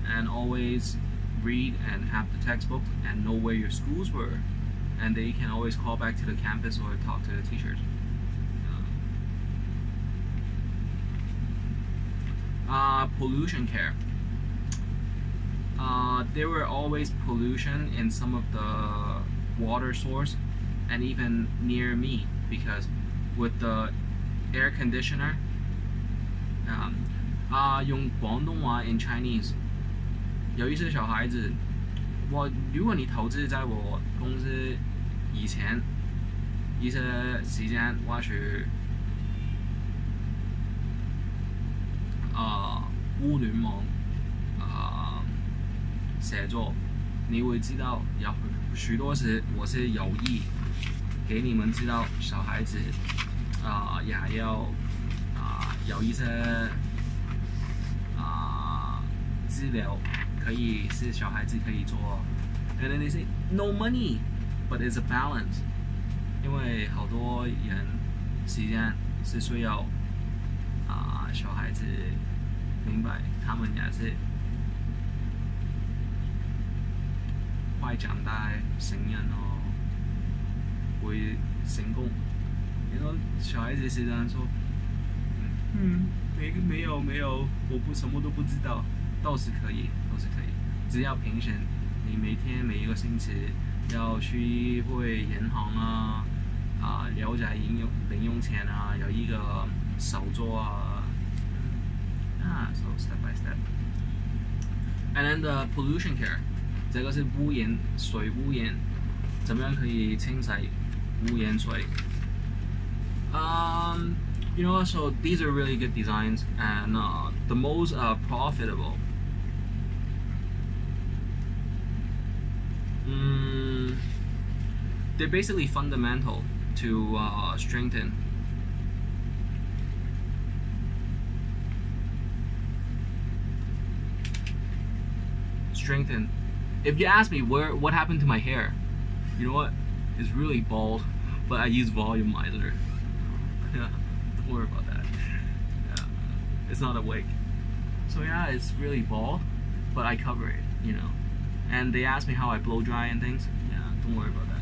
And always read and have the textbook and know where your schools were, and they can always call back to the campus or talk to the teachers. Pollution care. There were always pollution in some of the water source and even near me, because with the air conditioner, 用广东话 in Chinese， 有一些小孩子，如果你投资在我公司以前一些时间，或许互聯網寫作，你會知道有許多時我是有意給你們知道小孩子也要有一些資料可以是小孩子可以做。And then they say no money, but it's a balance， 因為好多人時間是需要小孩子明白，他们也是快长大成人哦，会成功。然后小孩子时常说，没有，我不什么都不知道，倒是可以，只要平时你每一个星期要去会银行啊，了解零用钱啊，有一个手作啊，so step by step. And then the pollution care， 这个是污染水污染，怎么样可以清洗污染水？You know, so these are really good designs, and the most profitable. They're basically fundamental to strengthen. If you ask me what happened to my hair, you know what? It's really bald, but I use volumizer. Yeah, don't worry about that. Yeah, it's not a wig. So yeah, it's really bald, but I cover it, you know. And they ask me how I blow dry and things. Yeah, don't worry about that.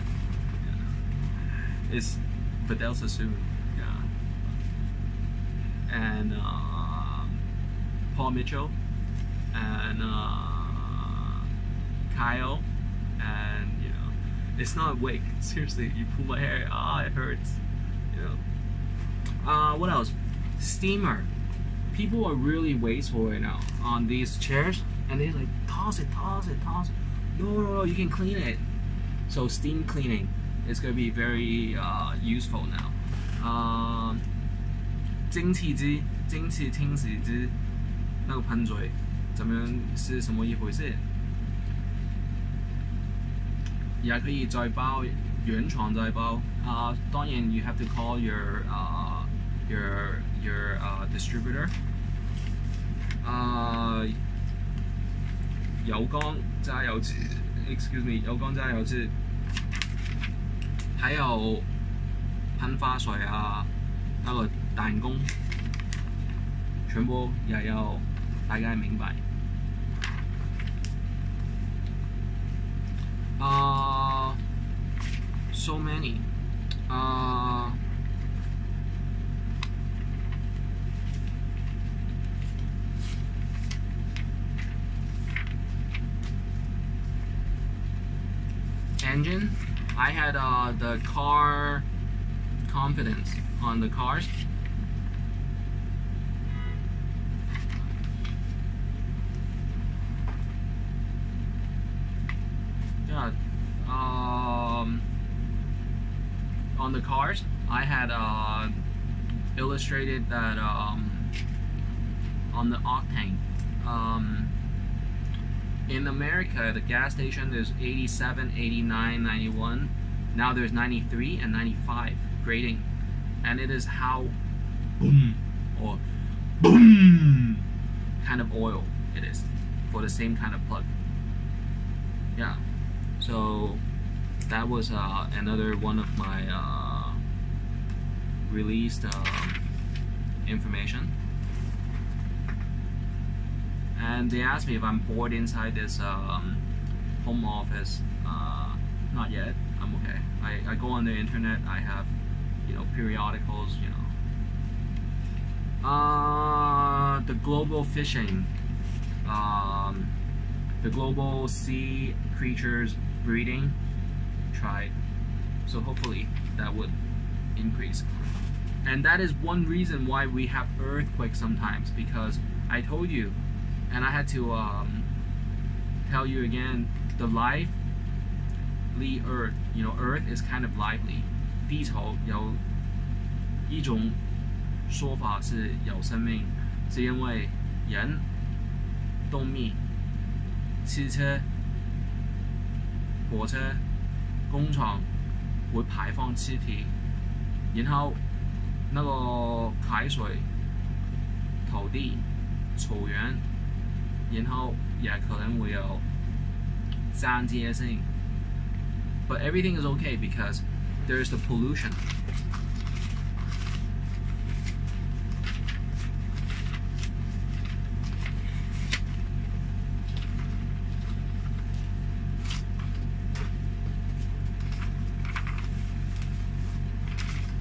Yeah. But they'll assume. Yeah. And Paul Mitchell and Kyle, and you know, it's not a wig. Seriously, you pull my hair, it hurts. You know. What else? Steamer. People are really wasteful right now on these chairs, and they're like, toss it. No, you can clean it. So steam cleaning is going to be very useful now. 蒸汽机、蒸汽清洗机那个喷嘴，怎么样是什么一回事？也可以再包，原厂再包。当然 you have to call your distributor. 油缸加油器 ，excuse me， 油缸加油器，还有喷发水啊，那个弹弓，全部也要大家明白。So many. Engine, I had the car confidence on the cars. Yeah, on the cars, I had illustrated that on the octane. In America, the gas station there's 87, 89, 91. Now there's 93 and 95 grading, and it is how boom or boom kind of oil it is for the same kind of plug. Yeah, so that was another one of my released information. And they asked me if I'm bored inside this home office. Not yet. I'm okay. I go on the internet. I have, you know, periodicals. You know, the global fishing, the global sea creatures breeding. Tried. So hopefully that would increase. And that is one reason why we have earthquakes sometimes, because I told you. And I had to tell you again, the lively Earth, you know, Earth is kind of lively. 地球有一种说法是有生命，是因为人、动物、汽车、火车、工厂会排放气体，然后那个海水、土地、草原。然后也可能会有间接性 but everything is okay because there's the pollution.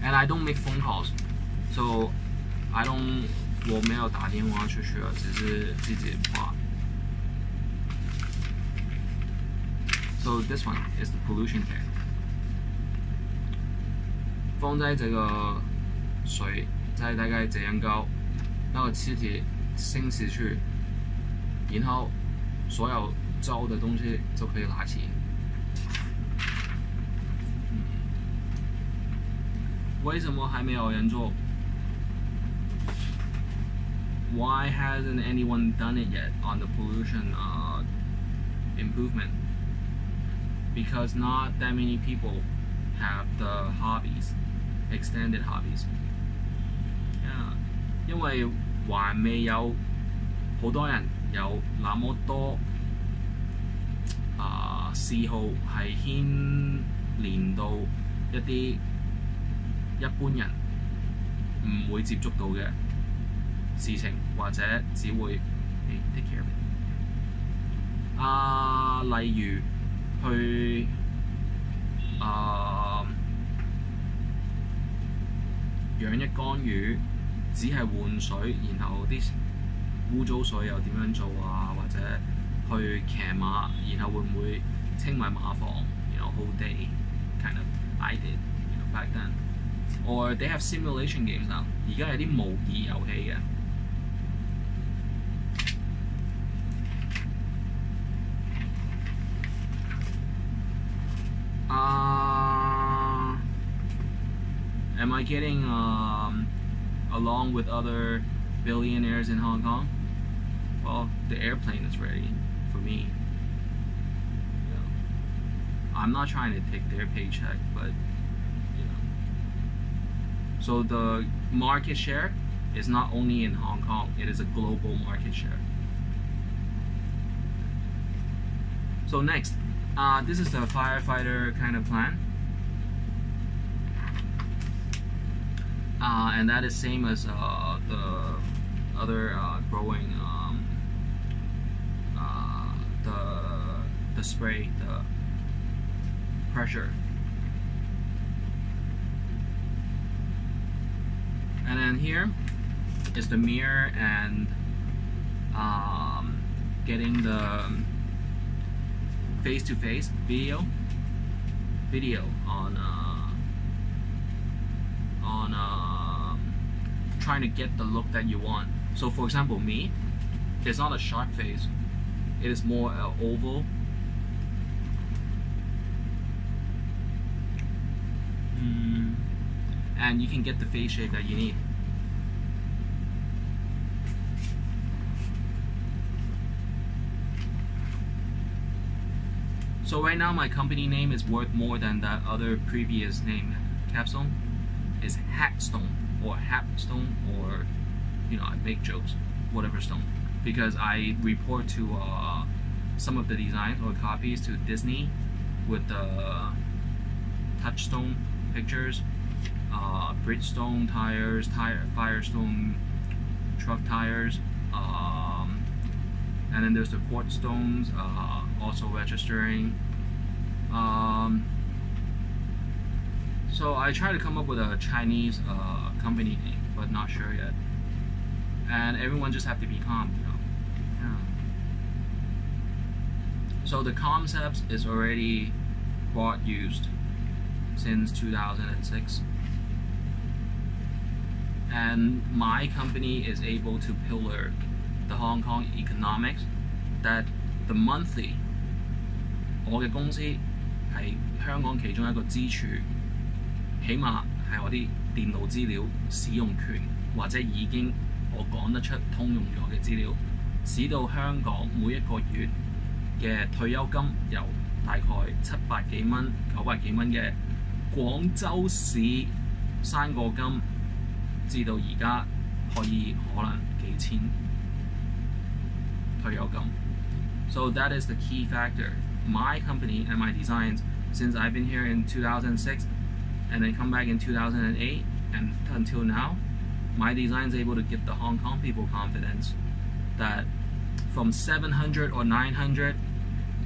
and I don't make phone calls, so我没有打电话出去了，只是自己画。So this one is the pollution tank， 放在这个水在大概这样高，那个气体升起去，然后所有糟的东西就可以拿起。为什么还没有人做 ？Why hasn't anyone done it yet on the pollution improvement? Because not that many people have the hobbies, extended hobbies. Yeah, 因為還未有好多人有那麼多嗜好係牽連到一啲一般人唔會接觸到嘅事情，或者只會take care of it。例如去養一缸魚，只係換水，然後啲污糟水又點樣做啊？或者去騎馬，然後會唔會清埋馬房？whole day kind of I did back then. Or they have simulation games now. 而家有啲模擬遊戲嘅。Am I getting along with other billionaires in Hong Kong? Well, the airplane is ready for me. I'm not trying to take their paycheck, but so the market share is not only in Hong Kong, it is a global market share. So next, this is the firefighter kind of plan. And that is same as the other growing the spray, the pressure. And then here is the mirror and getting the face-to-face video on trying to get the look that you want. So for example, me, it's not a sharp face, it is more oval. And you can get the face shape that you need. So right now my company name is worth more than that other previous name. Capstone is Hatstone or Hapstone, or I make jokes, whatever stone, because I report to some of the designs or copies to Disney with the Touchstone pictures, Bridgestone tires, Firestone truck tires, and then there's the quartz stones, also registering. So I try to come up with a Chinese company name, but not sure yet. And everyone just have to be calm, Yeah. So the concepts is already quite used since 2006. And my company is able to pillar the Hong Kong economics, that the monthly 我嘅公司係香港其中一個支柱，起碼係我啲電腦資料使用權或者已經我講得出通用咗嘅資料，使到香港每一個月嘅退休金由大概700幾蚊、900幾蚊嘅廣州市生果金，至到而家可能幾千退休金。So that is the key factor. My company and my designs, since I've been here in 2006 and then come back in 2008 and until now, my design is able to give the Hong Kong people confidence that from 700 or 900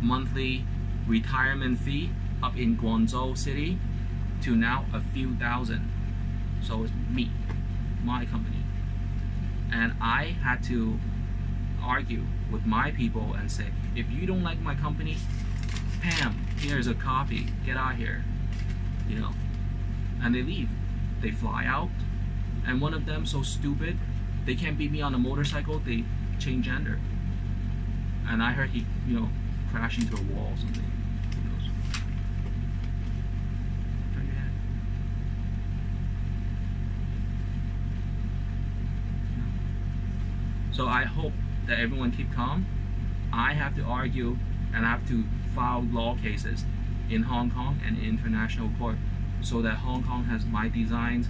monthly retirement fee up in Guangzhou City to now a few thousand. So it's me, my company. And I had to argue with my people and say, if you don't like my company, Pam, here's a copy, get out here, you know. And they leave. They fly out. And one of them so stupid, they can't beat me on a motorcycle, they change gender. And I heard he, you know, crashed into a wall or something. Who knows? Turn your head. So I hope that everyone keep calm. I have to argue and I have to file law cases in Hong Kong and international court so that Hong Kong has my designs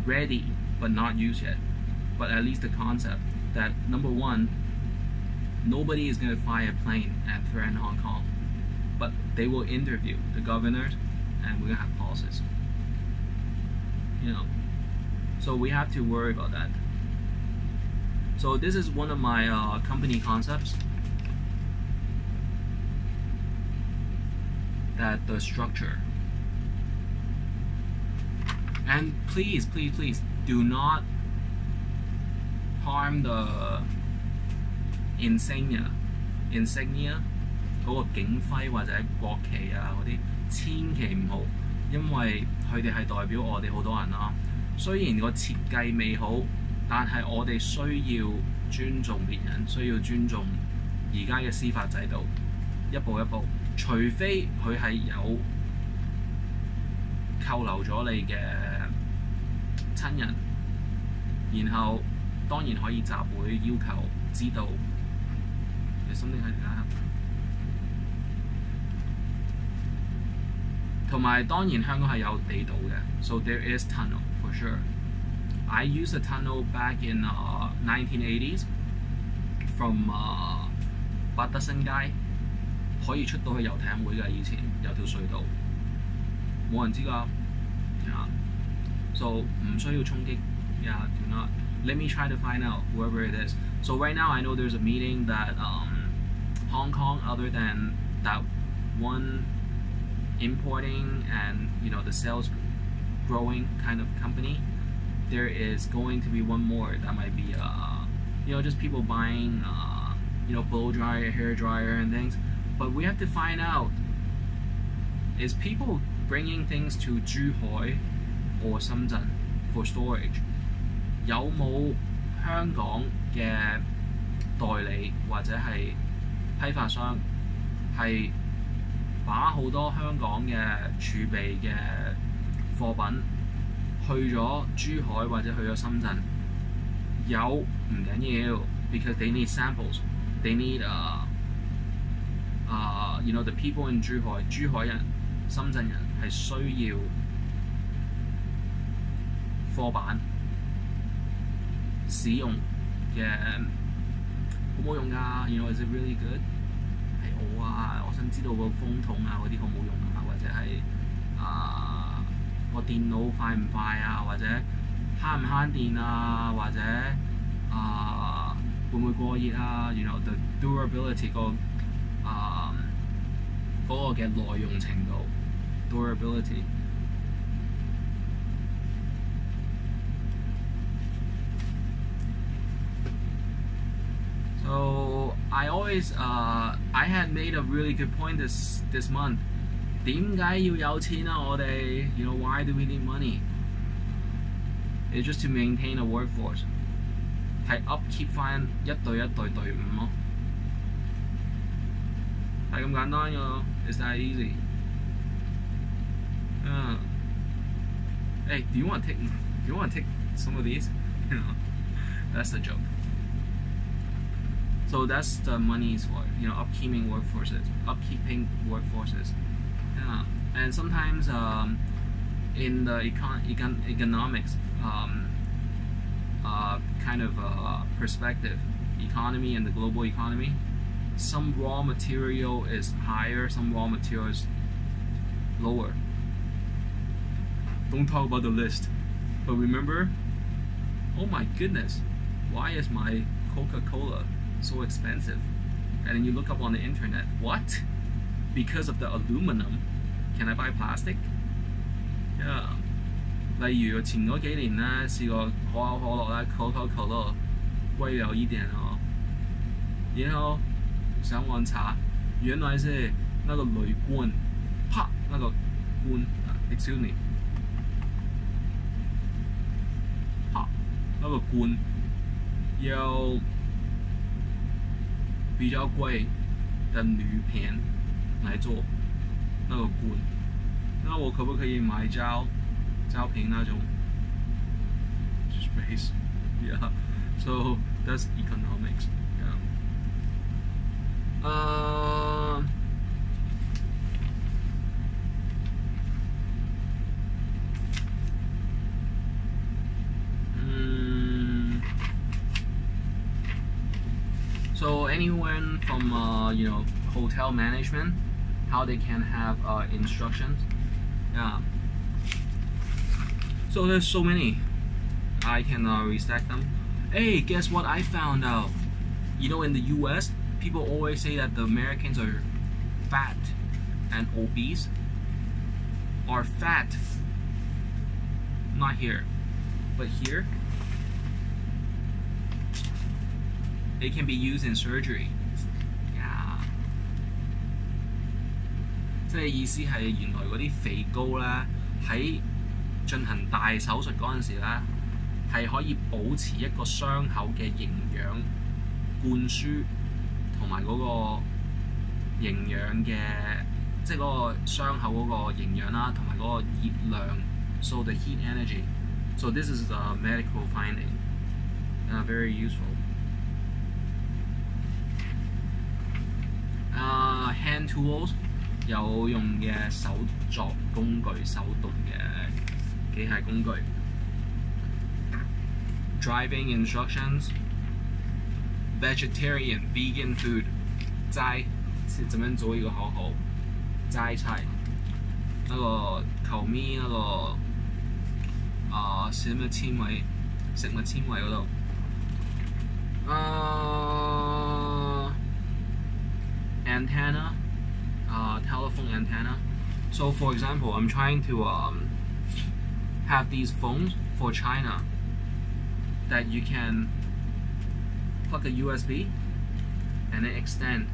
ready but not used yet. But at least the concept that, number one, nobody is going to fly a plane and threaten Hong Kong, but they will interview the governors and we're going to have policies, you know. So we have to worry about that. So this is one of my company concepts, that the structure. And please, please, please do not harm the insignia 嗰個警徽或者國旗啊嗰啲，千祈唔好，因為佢哋係代表我哋好多人啦。雖然個設計未好，但係我哋需要尊重別人，需要尊重而家嘅司法制度，一步一步。除非佢係有扣留咗你嘅親人，然後當然可以集會要求知道有something喺度啦。同埋當然香港係有地道嘅 ，so there is tunnel for sure. I used a tunnel back in 1980s from 百德新街，可以出到去遊艇會㗎，以前有條隧道，冇人知㗎。So 唔需要衝擊。Yeah, do not. Let me try to find out whoever it is. So right now I know there's a meeting that Hong Kong, other than that one importing and the sales growing kind of company, there is going to be one more that might be just people buying blow dryer, hair dryer and things. But we have to find out, is people bringing things to Zhuhai or Shenzhen for storage? 有冇香港嘅代理或者係批發商係把好多香港嘅儲備嘅貨品去咗珠海或者去咗深圳？有唔緊要 ，because they need samples, they need the people in 珠海人、深圳人係需要貨板。使用嘅好冇用㗎 ？Is it really good？ 係我想知道個風筒啊嗰啲好冇用啊，或者係個電腦快唔快啊，或者慳唔慳電啊，或者會唔會過熱啊？the durability 嗰個嘅耐用程度 durability。So I always I had made a really good point this month. 點解要有錢啊？我哋why do we need money? It's just to maintain a workforce. 係 upkeep 翻一隊一隊隊伍咯，係咁簡單㗎。It's that easy. Hey, do you want to take some of these? That's the joke. So that's the money is for, upkeeping workforces. Yeah. And sometimes in the economics kind of perspective, economy and the global economy, some raw material is higher, some raw material is lower. Don't talk about the list. But remember, oh my goodness, why is my Coca-Cola so expensive? And then you look up on the internet, what? Because of the aluminum. Can I buy plastic? Yeah. 例如前嗰幾年咧，試過可口可樂咧，可口可樂貴有一點哦，然後上網查，原來是那個鋁罐，啪那個罐 ，excuse me， 啪那個罐要比較貴的鋁片來做那個罐，那我可不可以買膠瓶那種 space? Yeah, so that's economics. Yeah. So anyone from hotel management, how they can have instructions? Yeah. So there's so many. I can restack them. Hey, guess what I found out? In the US, people always say that the Americans are fat and obese. Are fat. Not here, but here. It can be used in surgery. Yeah. 即係意思係原來嗰啲肥膏咧喺進行大手術嗰陣時咧，係可以保持一個傷口嘅營養灌輸同埋嗰個營養嘅，即係嗰個傷口嗰個營養啦，同埋嗰個熱量 ，so the heat energy. So this is a medical finding. Very useful. Hand tools 有用嘅手作工具、手動嘅機械工具。Driving instructions, vegetarian, vegan food， 齋是怎麼做一個好好齋菜。那個球面那個食物纖維嗰度。Antenna, telephone antenna. So, for example, I'm trying to have these phones for China that you can plug a USB and then extend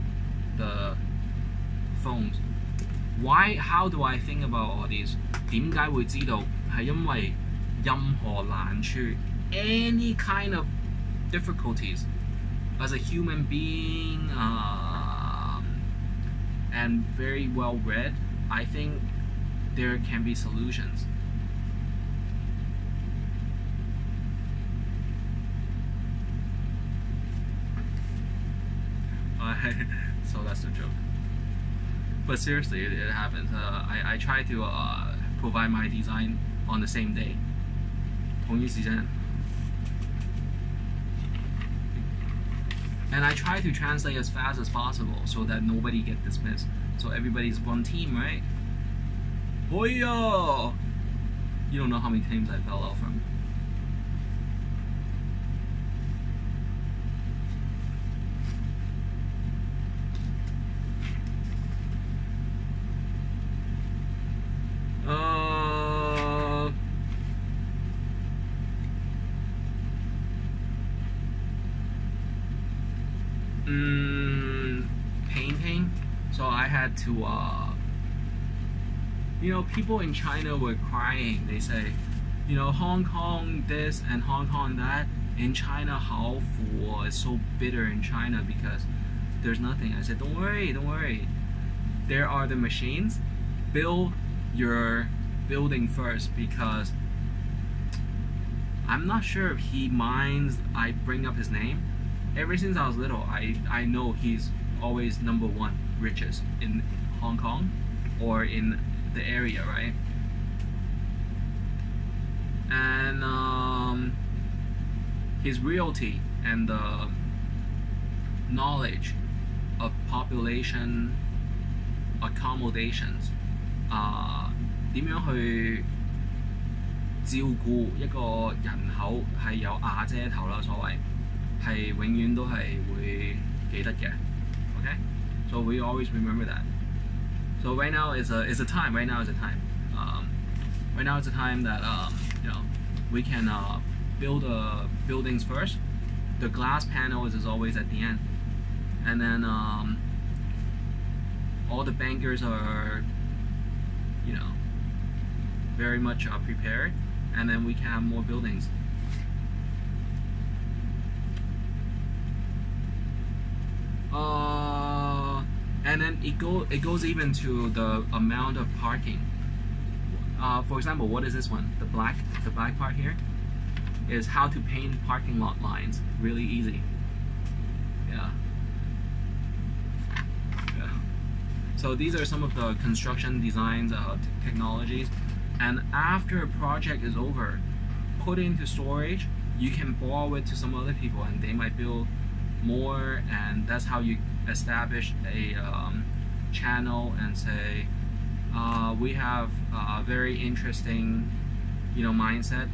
the phones. Why? How do I think about all these? 點解會知道？係因為任何難處 ，any kind of difficulties, as a human being. And very well read, I think there can be solutions. So that's a joke. But seriously, it happens. I try to provide my design on the same day. 同一時間。And I try to translate as fast as possible so that nobody gets dismissed. So everybody's one team, right? Oh yeah! You don't know how many teams I fell out from. Painting. So I had to, people in China were crying. They say, Hong Kong this and Hong Kong that. In China, 好苦 it's so bitter in China because there's nothing. I said, don't worry. There are the machines. Build your building first because I'm not sure if he minds I bring up his name. Ever since I was little, I know he's always #1 richest in Hong Kong or in the area, right? And his realty and the knowledge of population accommodations, 點樣去照顧一個人口係有瓦遮頭啦，所謂。係永遠都係會記得嘅 ，OK？ So we always remember that. So right now is a time. Right now is a time. right now is the time that we can build buildings first. The glass panels is always at the end, and then all the bankers are very much prepared, and then we can have more buildings. And then it goes even to the amount of parking. For example, what is this one? The black part here is how to paint parking lot lines. Really easy. Yeah. So these are some of the construction designs, technologies. And after a project is over, put it into storage, you can borrow it to some other people and they might build more, and that's how you establish a channel and say, we have a very interesting mindset,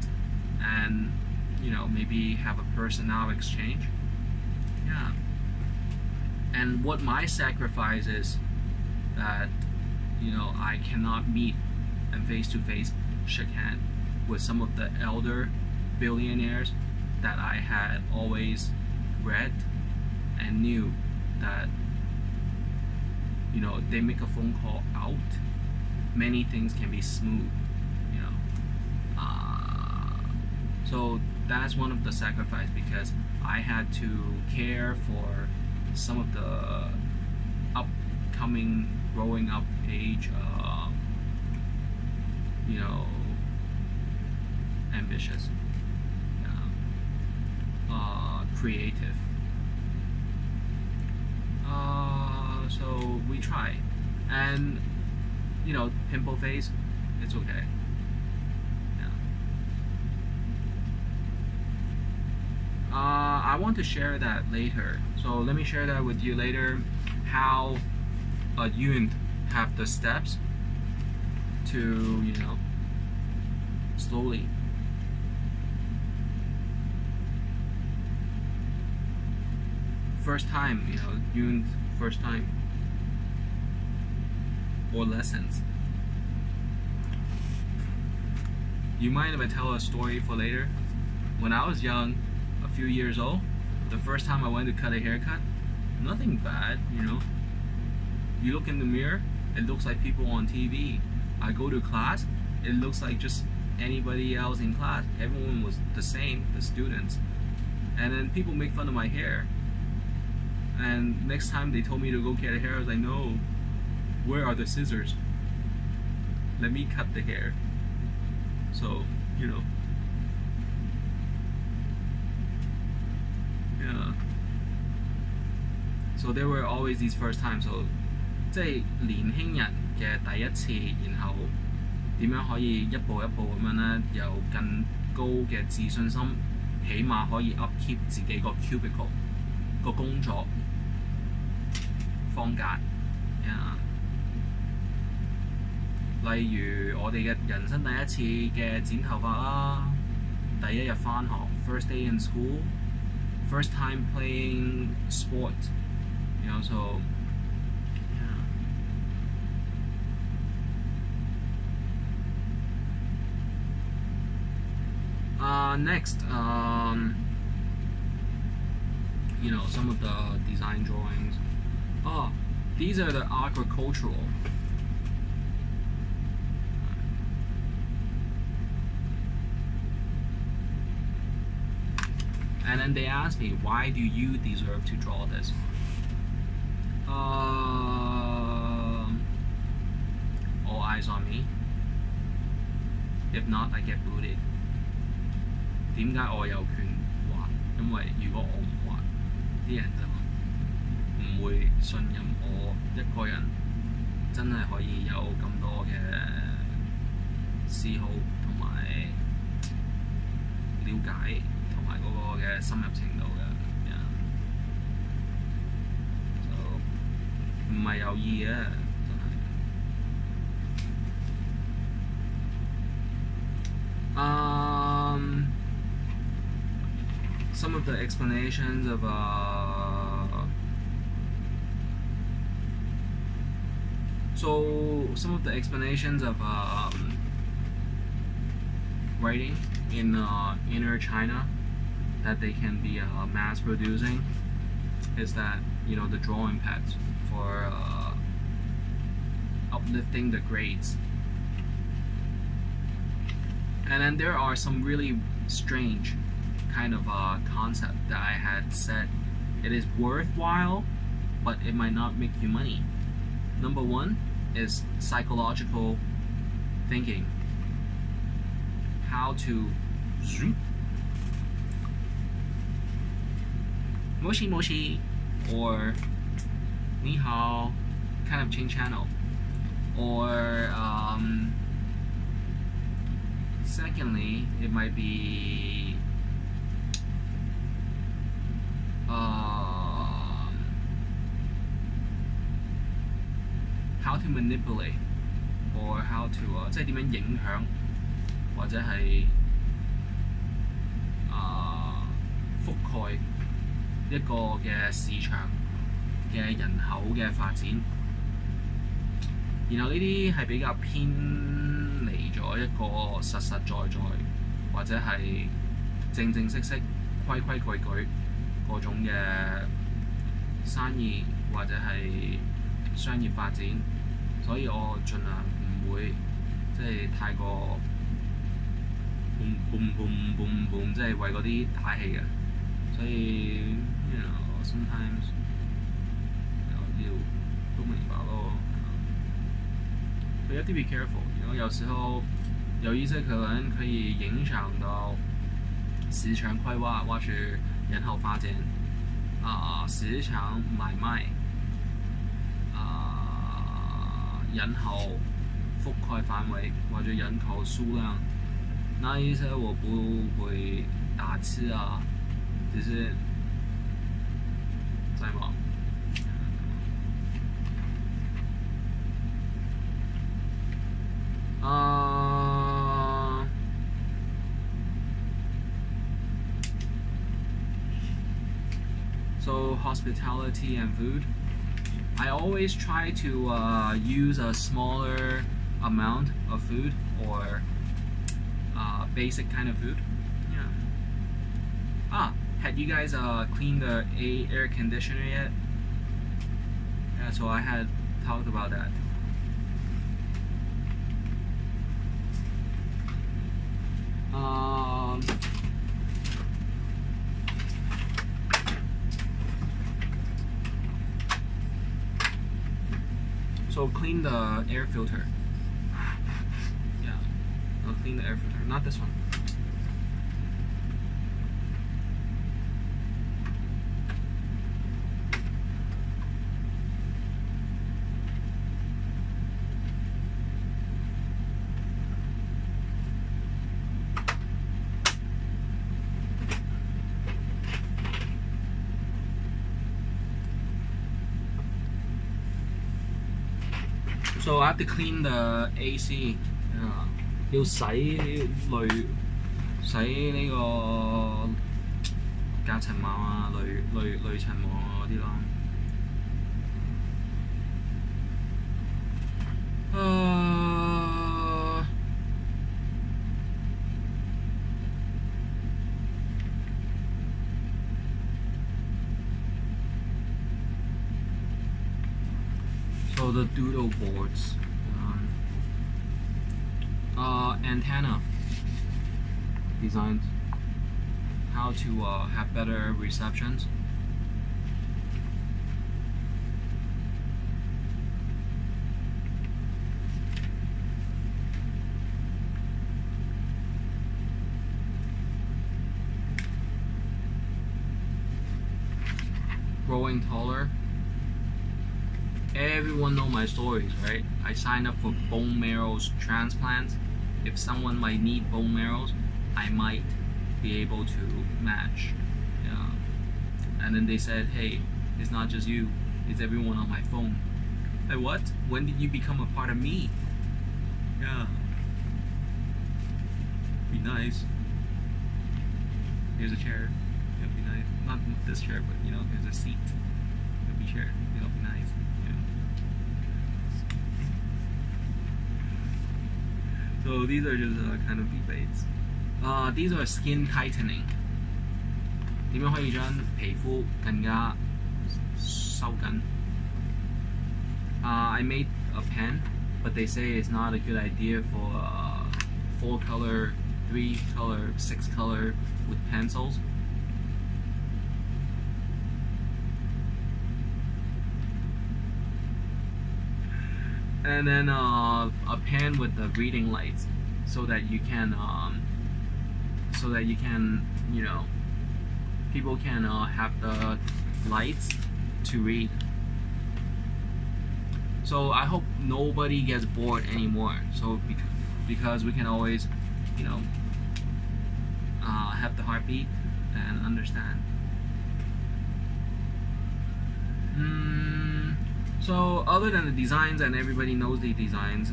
and maybe have a personnel exchange. Yeah. And what my sacrifice is that I cannot meet and face-to-face shake hand with some of the elder billionaires that I had always read and knew that they make a phone call out, many things can be smooth. So that's one of the sacrifice, because I had to care for some of the upcoming growing up age ambitious, creative. So we try, and pimple face, it's okay. I want to share that later, so let me share that with you later, how you have the steps to slowly first time, first time or lessons. You mind if I tell a story for later? When I was young, a few years old, the first time I went to cut a haircut, nothing bad, You look in the mirror, it looks like people on TV. I go to class, it looks like just anybody else in class. Everyone was the same, the students. And then people make fun of my hair. And next time they told me to go get a hair, I was like, no, where are the scissors? Let me cut the hair. So, yeah. So there were always these first times. So 即係年輕人嘅第一次，然後點樣可以一步一步咁樣咧，有更高嘅自信心，起碼可以 upkeep 自己個 cubicle 個工作方格。例如我哋嘅人生第一次嘅剪頭髮啦，第一日返學 ，first day in school，first time playing sport，so next, some of the design drawings. Oh, these are the agricultural. And then they asked me, why do you deserve to draw this? All eyes on me. If not, I get booted. 點解我有權畫？因為如果我唔畫，啲人就唔會信任我一個人真係可以有咁多嘅嗜好同埋了解同埋嗰個嘅深入程度嘅，就唔係有意嘅，真係。Some of the explanations of writing in inner China that they can be mass producing is that, you know, the drawing pads for uplifting the grades. And then there are some really strange kind of concept that I had said it is worthwhile, but it might not make you money. Number one is psychological thinking. How to moshi moshi or ni hao, kind of change channel. Or secondly, it might be how to manipulate or how to 即係點樣影響或者係覆蓋一個嘅市場嘅人口嘅發展。然後呢啲係比較偏離咗一個實實在在或者係正正式式規規矩矩嗰種嘅生意或者係商業發展，所以我盡量唔會即係太過 boom boom boom boom boom， 即係為嗰啲打氣嘅，所以 you know sometimes 要都明白咯。You have to be careful， 有時候有一些可能可以影響到市場規劃或是人口發展，市場買賣，人口覆蓋範圍或者人口數量，那一些我不會打字啊，只是在忙。So hospitality and food, I always try to use a smaller amount of food or basic kind of food. Yeah. Had you guys cleaned the air conditioner yet? Yeah, so I had talked about that. So clean the air filter. Yeah, I'll clean the air filter, not this one. So I have to clean the AC， 要洗呢個隔塵網啊、濾塵網嗰啲咯。So the doodle boards, antenna designs, how to have better receptions. Growing taller. Everyone know my stories, right? I signed up for bone marrow transplants. If someone might need bone marrows, I might be able to match. Yeah. And then they said, hey, it's not just you, it's everyone on my phone. Like, what? When did you become a part of me? Yeah. Be nice. Here's a chair. It'll be nice. Not this chair, but you know, here's a seat. It'll be chair. It'll be nice. So these are just kind of debates. These are skin tightening. 點樣可以將皮膚更加收緊？I made a pen, but they say it's not a good idea for 4 color, 3 color, 6 color with pencils. And then a pen with the reading lights, so that you can, you know, people can have the lights to read. So I hope nobody gets bored anymore. So because we can always, you know, have the heartbeat and understand. So other than the designs, and everybody knows the designs,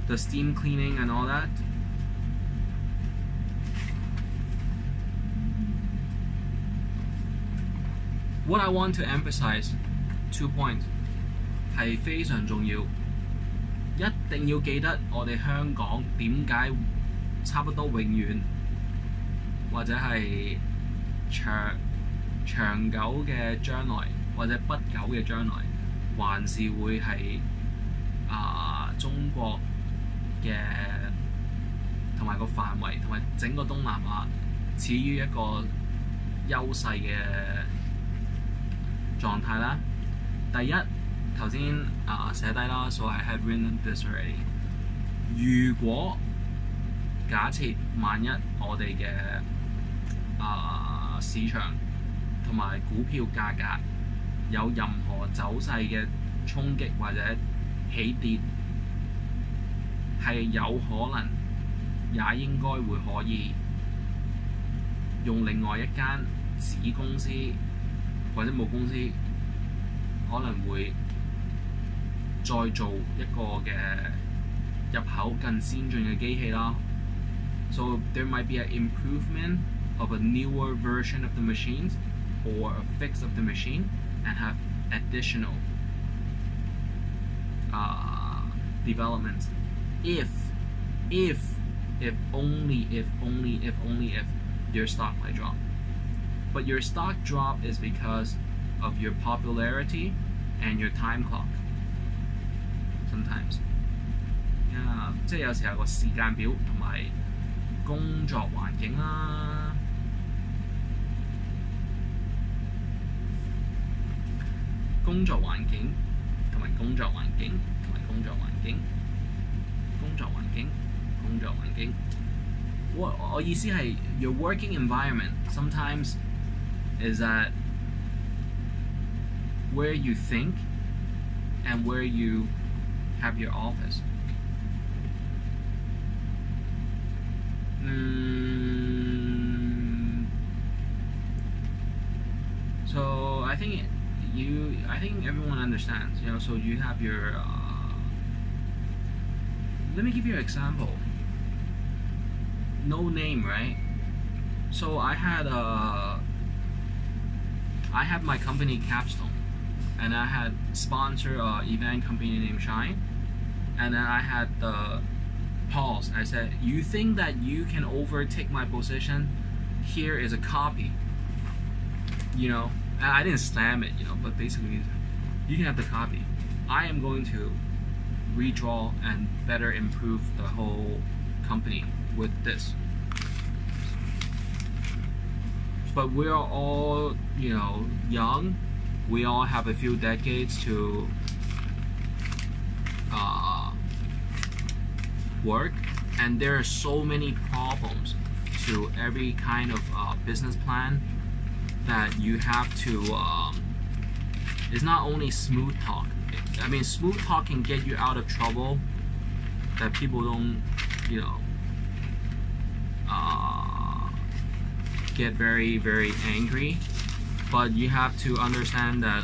the steam cleaning and all that, what I want to emphasize 2 points 係非常重要，一定要記得我哋香港點解差不多永遠或者係長久嘅將來或者不久嘅將來，還是會係中國嘅同埋個範圍同埋整個東南亞處於一個優勢嘅狀態啦。第一，頭先寫低啦 ，so I have written this already。如果假設萬一我哋嘅市場同埋股票價格有任何走勢嘅衝擊或者起跌，係有可能也應該會可以用另外一間子公司或者母公司可能會再做一個嘅入口更先進嘅機器啦。So there might be an improvement of a newer version of the machines or a fix of the machine and have additional developments if only if your stock might drop. But your stock drop is because of your popularity and your time clock. Sometimes. 即係有時候個時間表同埋工作環境啦。工作環境同埋工作環境同埋工作環境，工作環境，工作環境。我意思係 your working environment sometimes is that where you think and where you have your office. So I think everyone understands, you know. So you have your. Let me give you an example. No name, right? So I had my company Capstone, and I had sponsor event company named Shine, and then I had the pause. I said, you think that you can overtake my position? Here is a copy. You know, and I didn't slam it, you know, but basically, you can have the copy. I am going to redraw and better improve the whole company with this. But we are all, you know, young. We all have a few decades to work, and there are so many problems to every kind of business plan that you have to. It's not only smooth talk. I mean, smooth talk can get you out of trouble that people don't, you know, get very, very angry. But you have to understand that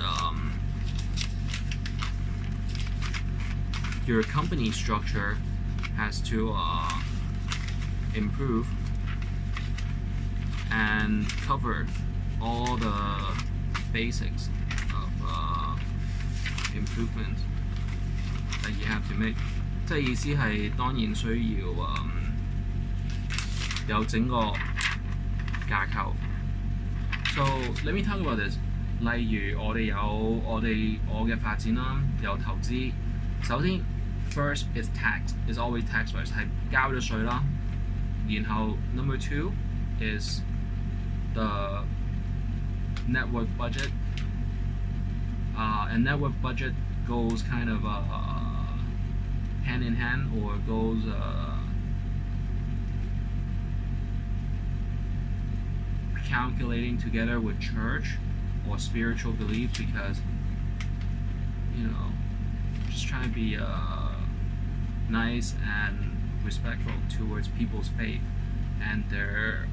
your company structure has to improve and cover all the basics of improvement that you have to make. 即即係意思係當然需要有整個架構。So let me talk about this。例如我哋有我嘅發展啦，有投資。首先 first is tax is always tax first 係交咗稅啦。然後 number two is the network budget. And network budget goes kind of hand in hand or goes calculating together with church or spiritual beliefs because just trying to be nice and respectful towards people's faith and their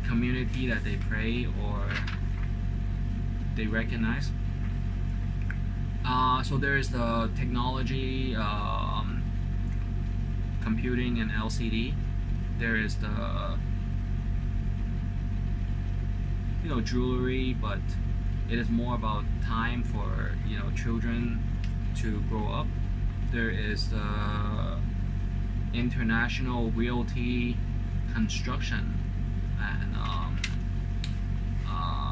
community that they pray or they recognize. So there is the technology, computing and LCD. There is the jewelry, but it is more about time for children to grow up. There is the international realty construction and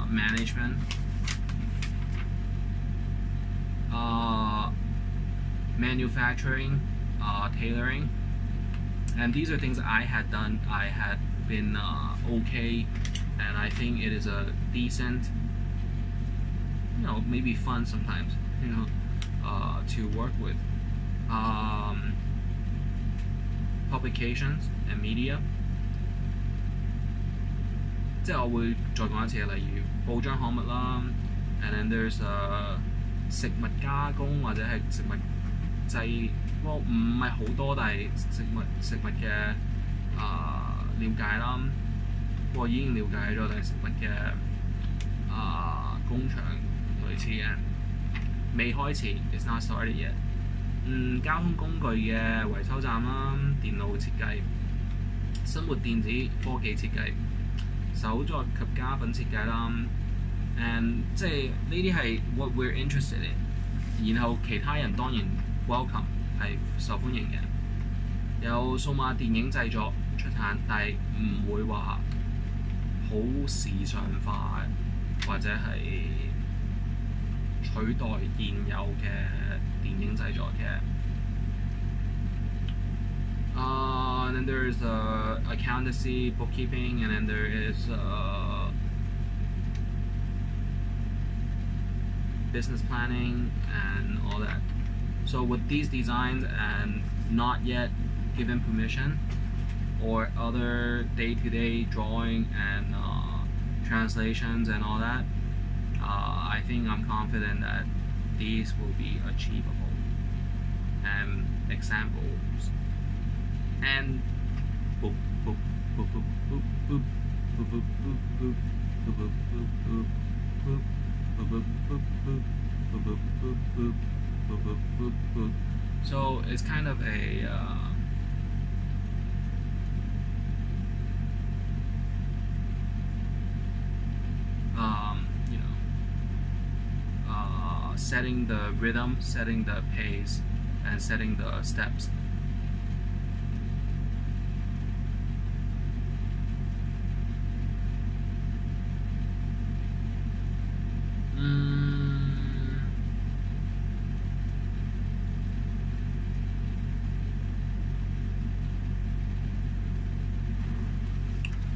management, manufacturing, tailoring, and these are things I had done. I had been okay, and I think it is a decent, maybe fun sometimes, to work with. Publications and media， 即係我會再講一次，例如報章刊物啦 ，and then there's 食物加工或者係食物製，唔係好多，但係食物嘅了解啦，已經了解咗，但係食物嘅工場類似嘅未開始 ，it's not started yet。交通工具嘅維修站啦，電腦設計、生活電子科技設計、手作及家品設計啦 ，and 即係呢啲係 what we're interested in。然後其他人當然 welcome 係受歡迎嘅。有數碼電影製作出產，但係唔會話好時尚化或者係取代現有嘅電影製作嘅。And then there is accountancy, bookkeeping, and then there is business planning and all that. So with these designs and not yet given permission or other day-to-day drawing and translations and all that, I think I'm confident that these will be achievable and examples. And boop boop boop boop boop boop boop boop boop boop boop boop boop boop boop boop boop. So it's kind of a setting the rhythm, setting the pace, and setting the steps.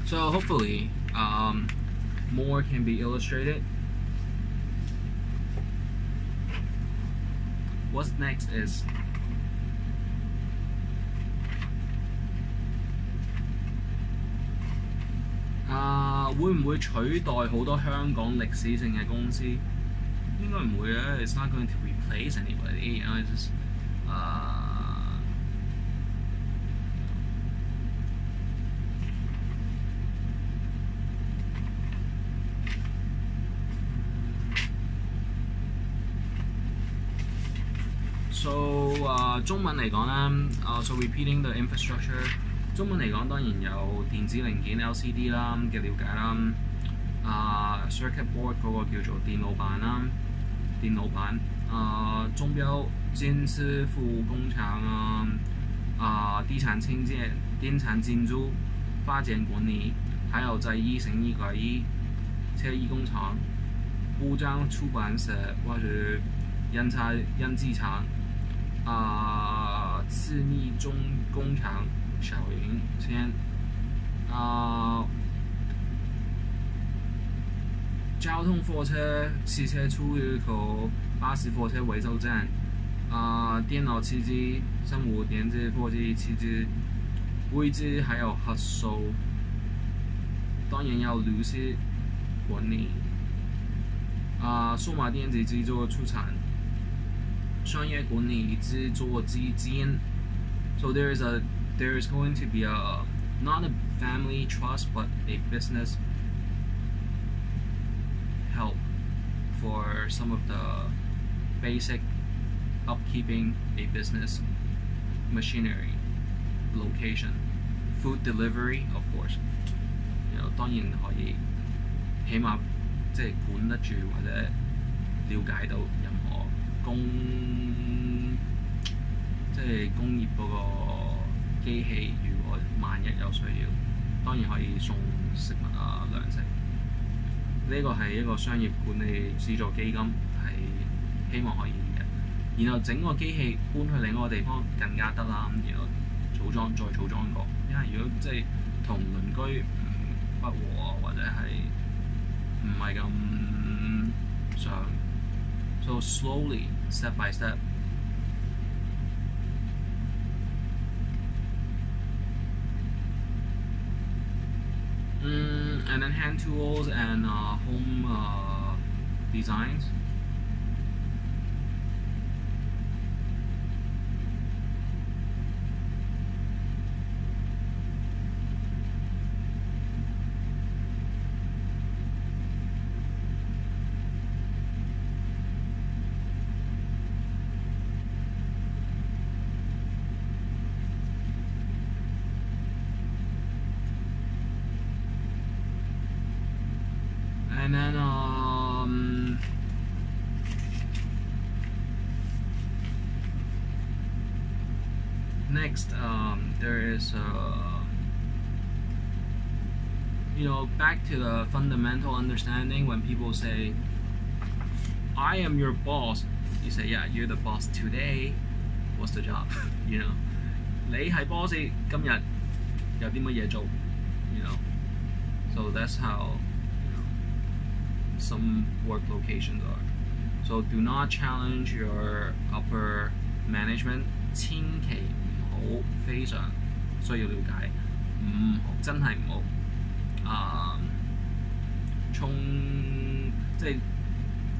So hopefully more can be illustrated. What's next is會唔會取代好多香港歷史性嘅公司？應該唔會嘅。It's not going to replace anybody. It's just So 中文嚟講咧，so repeating the infrastructure。中文嚟講當然有電子零件 LCD 啦嘅了解啦，circuit board 嗰個叫做電腦板啦，電腦板钟表建师傅工厂地产清洁、电产建筑、发展管理，还有在成衣改衣、车衣工厂、布章出版社或者印制厂、次密中工厂、小零线、交通货车、汽车出入口、巴士、火车维修站、电脑器具、生活电子科技器具、位置还有核数，当然有律师管理。数码电子制作出产、商业管理制作基金。So there's going to be not a family trust but a business help for some of the basic upkeeping a business machinery, location, food delivery, of course. 當然可以，起碼即係管得住或者了解到任何即係工業嗰個機器，如果萬一有需要，當然可以送食物糧食。呢個係一個商業管理資助基金，係希望可以嘅。然後整個機器搬去另一個地方更加得啦。然後再組裝過，因為如果即係同鄰居不和或者係唔係咁想 ，so slowly step by step。And then hand tools and home designs. And then next there is back to the fundamental understanding. When people say I am your boss, you say yeah, you're the boss today. What's the job? 你係 boss 今日有啲乜嘢做？So that's how some work locations are. So do not challenge your upper management. 千祈唔好，非常需要了解，真係唔好即係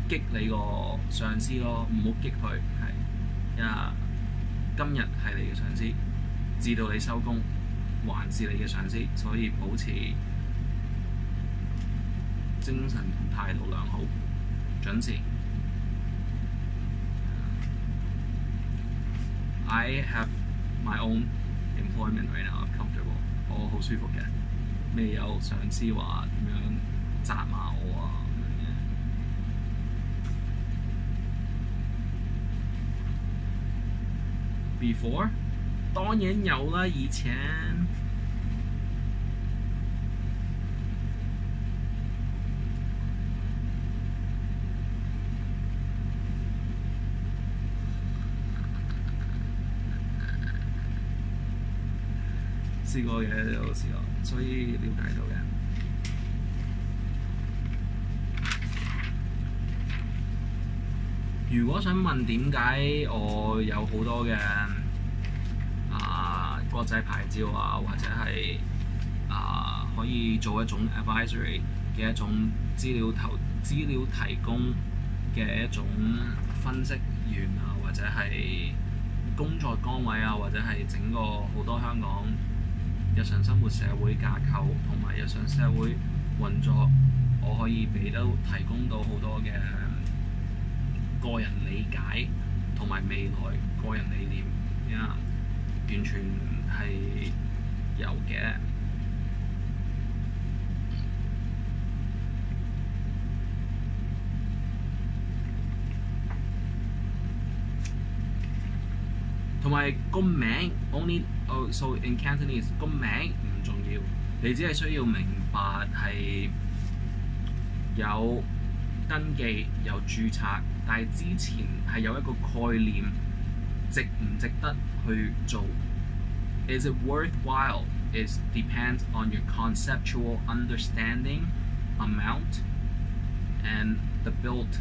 激你個上司咯，唔好激佢係今日係你嘅上司，至到你收工還是你嘅上司，所以保持精神同態度良好，準時。I have my own employment right now. I'm comfortable. 我好舒服嘅，未有上司話點樣責罵我咁樣嘅。Before 當然有啦，以前。試過嘅，有試過，所以了解到嘅。如果想問點解我有好多嘅國際牌照或者係可以做一種 advisory 嘅一種資料提供嘅一種分析員或者係工作崗位或者係整個好多香港日常生活社會架構同埋日常社會運作，我可以提供到好多嘅個人理解同埋未來個人理念，完全係有嘅。同埋個名 only so in Cantonese 個名唔重要，你只係需要明白係有登記有註冊，但係之前係有一個概念，值唔值得去做 ？Is it worthwhile? It depends on your conceptual understanding, amount, and the built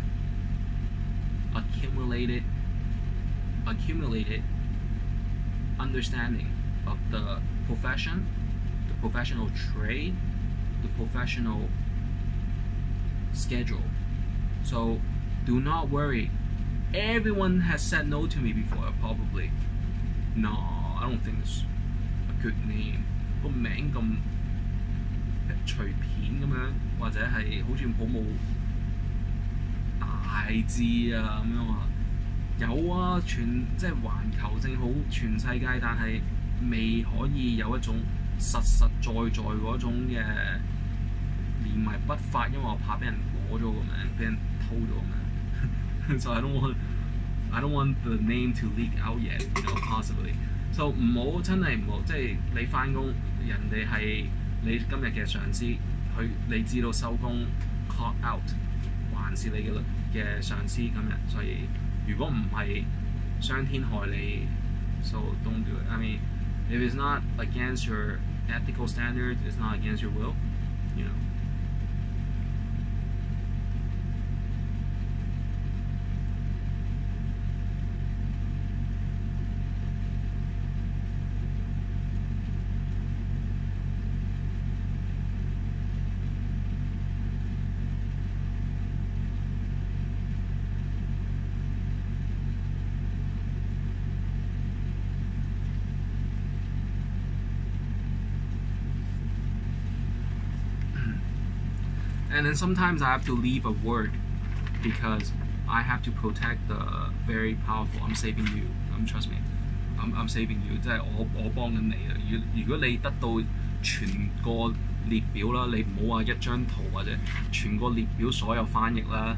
accumulated understanding of the profession, the professional trade, the professional schedule. So do not worry. Everyone has said no to me before, probably. No, I don't think it's a good name. 個名咁隨便咁樣，或者係好似好冇大志啊咁樣話。有啊，即係環球性好全世界，但係未可以有一種實在嗰種嘅連埋不發，因為我怕俾人攞咗個名，俾人偷咗個名。So I don't want the name to leak out yet, you know, possibly. So 唔好真係唔好，即係你翻工，人哋係你今日嘅上司，你知道收工 clock out， 還是你嘅上司今日，所以如果唔係傷天害理 ，so don't do it. I mean, if it's not against your ethical standards, it's not against your will, you know. And then sometimes I have to leave a word because I have to protect the very powerful. I'm saving you. Trust me. I'm saving you. 即係我幫緊你啊！如果你得到全個列表啦，你唔好話一張圖或者全個列表所有翻譯啦，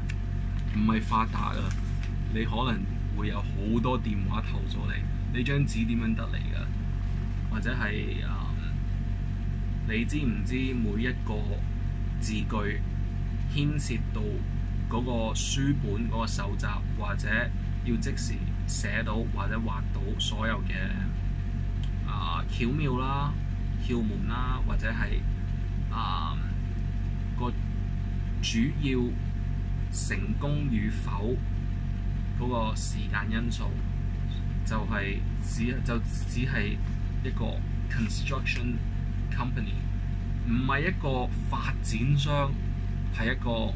唔係發達啊！你可能會有好多電話投訴你，你張紙點樣得嚟㗎？或者係你知唔知每一個字句牽涉到嗰個書本嗰個搜集，或者要即時寫到或者畫到所有嘅巧妙啦、竅門啦，或者係個主要成功與否嗰個時間因素，只係一個 construction company。唔係一個發展商，係一個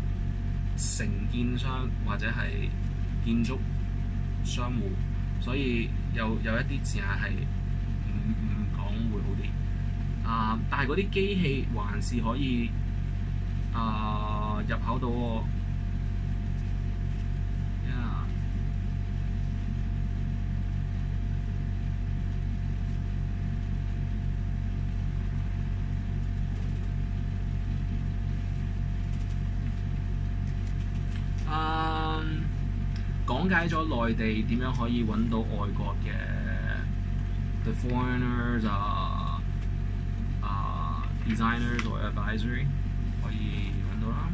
承建商或者係建築商戶，所以有一啲字眼係唔講會好啲。但係嗰啲機器還是可以入口到喎。講解咗內地點樣可以揾到外國嘅 the foreigners designers or advisory 可以揾到啦。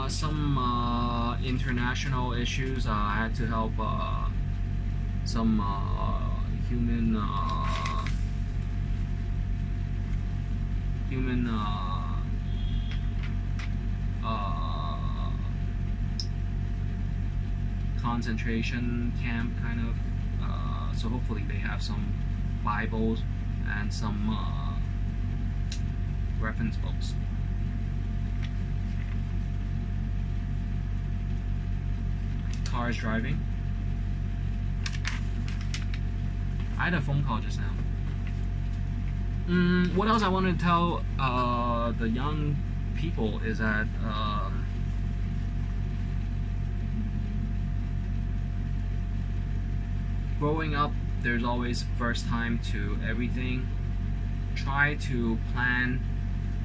Some international issues. I had to help some human concentration camp kind of. So hopefully they have some Bibles and some reference books. Cars driving. I had a phone call just now. What else I want to tell the young people is that growing up, there's always first time to everything. Try to plan,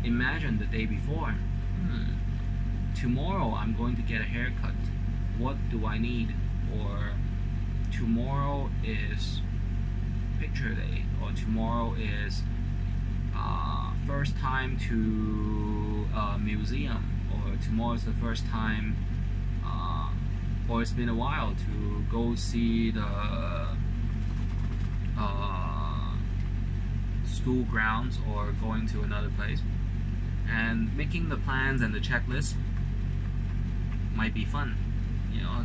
imagine the day before. Tomorrow I'm going to get a haircut. What do I need? Or tomorrow is picture day, or tomorrow is first time to a museum, or tomorrow is the first time, or it's been a while to go see the school grounds or going to another place. And making the plans and the checklist might be fun.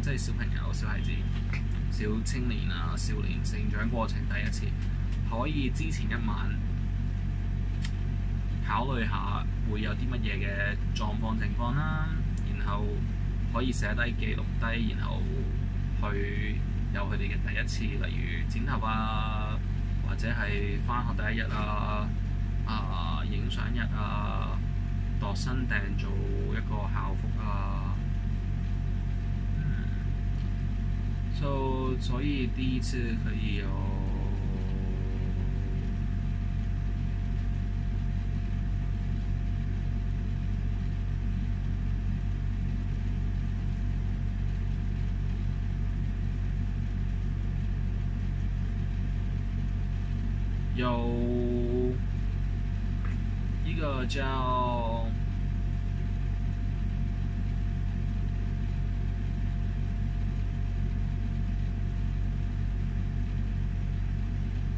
即係小朋友、小孩子、小青年啊、少年成長過程第一次，可以之前一晚考慮下會有啲乜嘢嘅狀況情況啦，然後可以寫低記錄低，然後去有佢哋嘅第一次，例如剪頭啊，或者係返學第一日啊、影相日啊、度身訂做一個校服啊。所以第一次可以有一个叫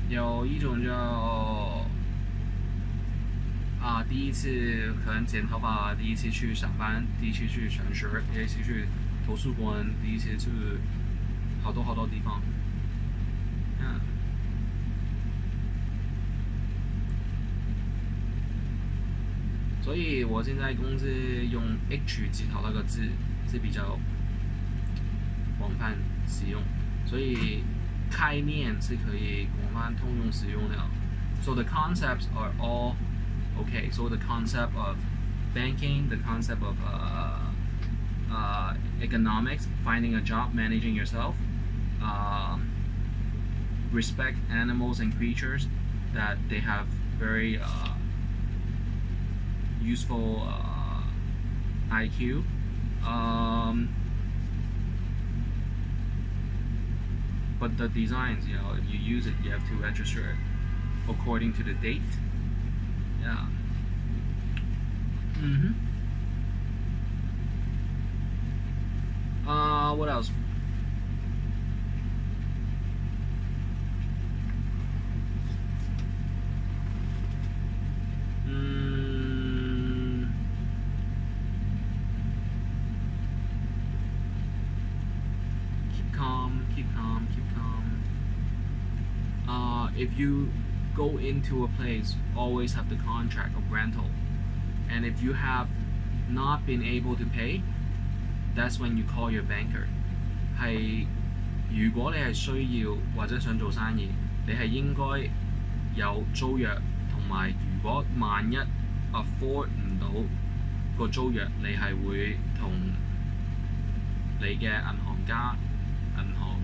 有一种叫第一次可能剪头发，第一次去上班，第一次去上学，第一次去图书馆，第一次去好多地方。所以我现在公司用 H 字头那个字是比较广泛使用，所以开面是可以广泛通用使用的。So the concepts are all okay. So the concept of banking, the concept of economics, finding a job, managing yourself, respect animals and creatures, that they have very useful IQ. But the designs, if you use it, you have to register it according to the date. Yeah. What else? Keep calm. If you go into a place, always have the contract of rental. And if you have not been able to pay, that's when you call your banker. 係如果你係需要或者想做生意，你係應該有租約，同埋如果萬一 afford 唔到個租約，你係會同你嘅銀行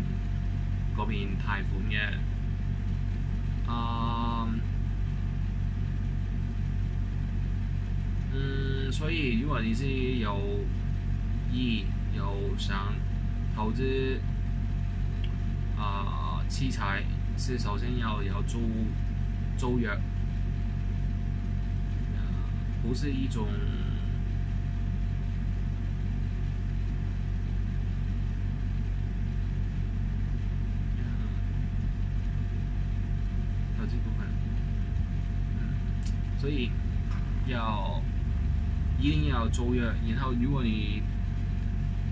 嗰邊貸款嘅。所以如果你是有想投资器材，是首先要有租约，不是一种投资部分，所以一定要有租约，然后如果你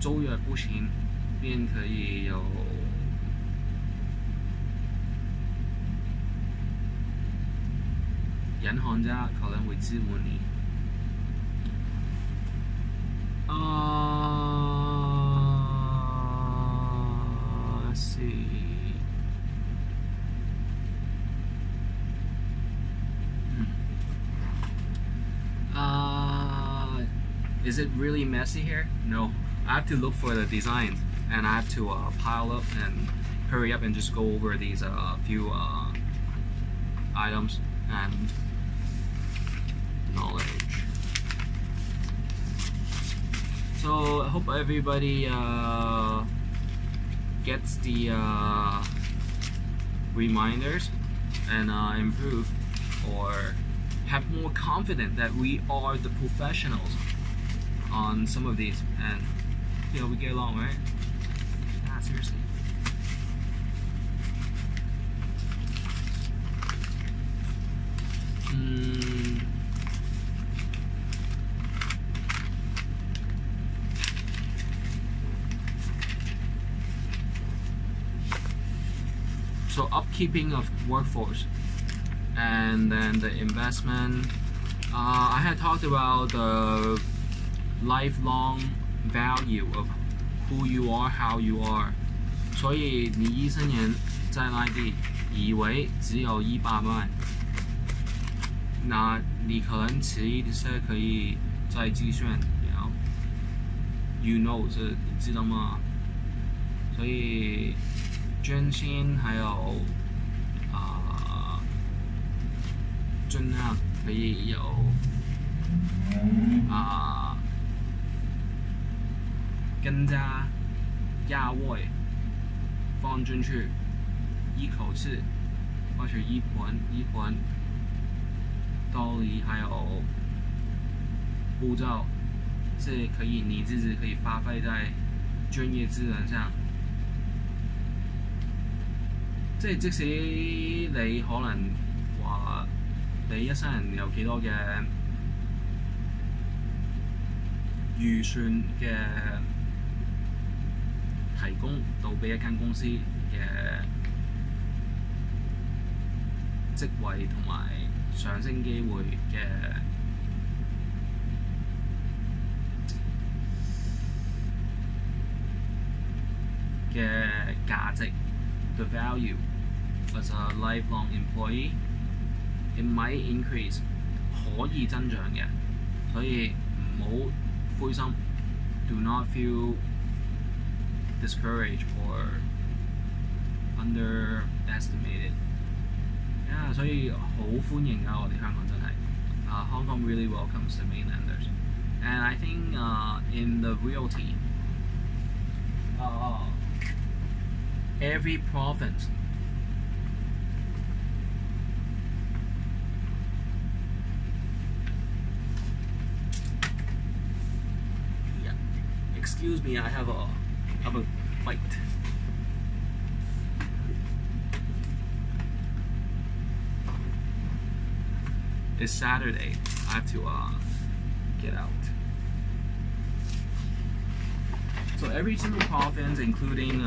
租约不行，便可以有银行家可能会支援你。Let's see. Is it really messy here? No. I have to look for the designs, and I have to pile up and hurry up and just go over these few items and knowledge. So I hope everybody gets the reminders and improve or have more confidence that we are the professionals on some of these, and you know, we get along, right? Ah, seriously. So upkeeping of workforce, and then the investment. I had talked about the lifelong value of who you are, how you are. 所以你一生人在那地以为只有100万，那你可能迟一些可以再计算 ，you know， 这你知道吗？所以捐钱还有尽量可以有更加价位放进去一口气，或者一盆道理还有步骤，是可以你自己可以发挥在专业技能上。即使你可能話你一生人有幾多嘅預算嘅提供到俾一間公司嘅職位同埋上升機會嘅價值 ，the value as a lifelong employee, it might increase 可以增長嘅，所以唔好灰心 ，do not feel discouraged or underestimated。所以好歡迎啊！我哋香港真係，Hong Kong really welcomes the mainlanders, and I think in the realty, every province. Yeah, excuse me, I have a bite. It's Saturday. I have to get out. So every single province, including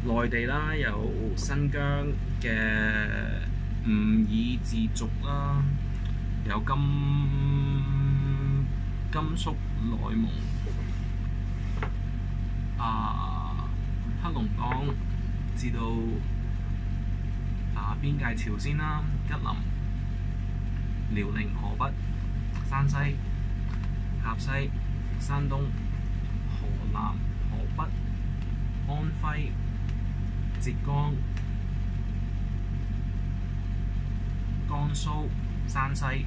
內地啦，有新疆嘅吾爾自族啦，有甘肅、內蒙、黑龍江至到邊界朝鮮啦、吉林、遼寧、河北、山西、陝西、山東、河南、河北、安徽、浙江、江蘇、山西、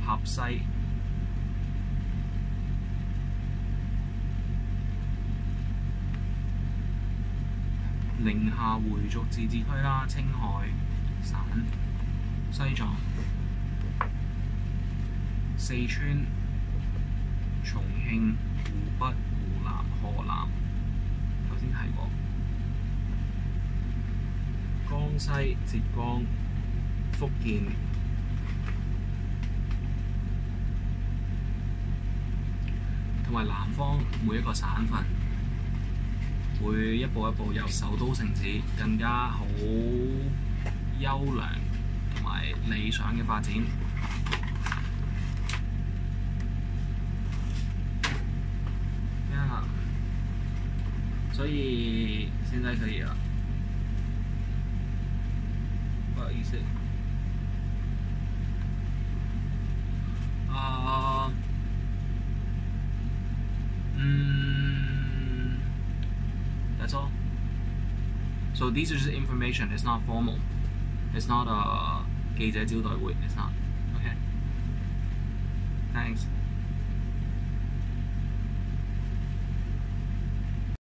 峽西、寧夏回族自治區啦、青海省、西藏、四川、重慶、湖北、湖南、河南，頭先提過。江西、浙江、福建，同埋南方每一個省份，會一步一步由首都城市更加好優良同埋理想嘅發展。所以現在可以了。不好意思。So these are just information. It's not formal. It's not a 記者招待會. It's not. Okay. Thanks.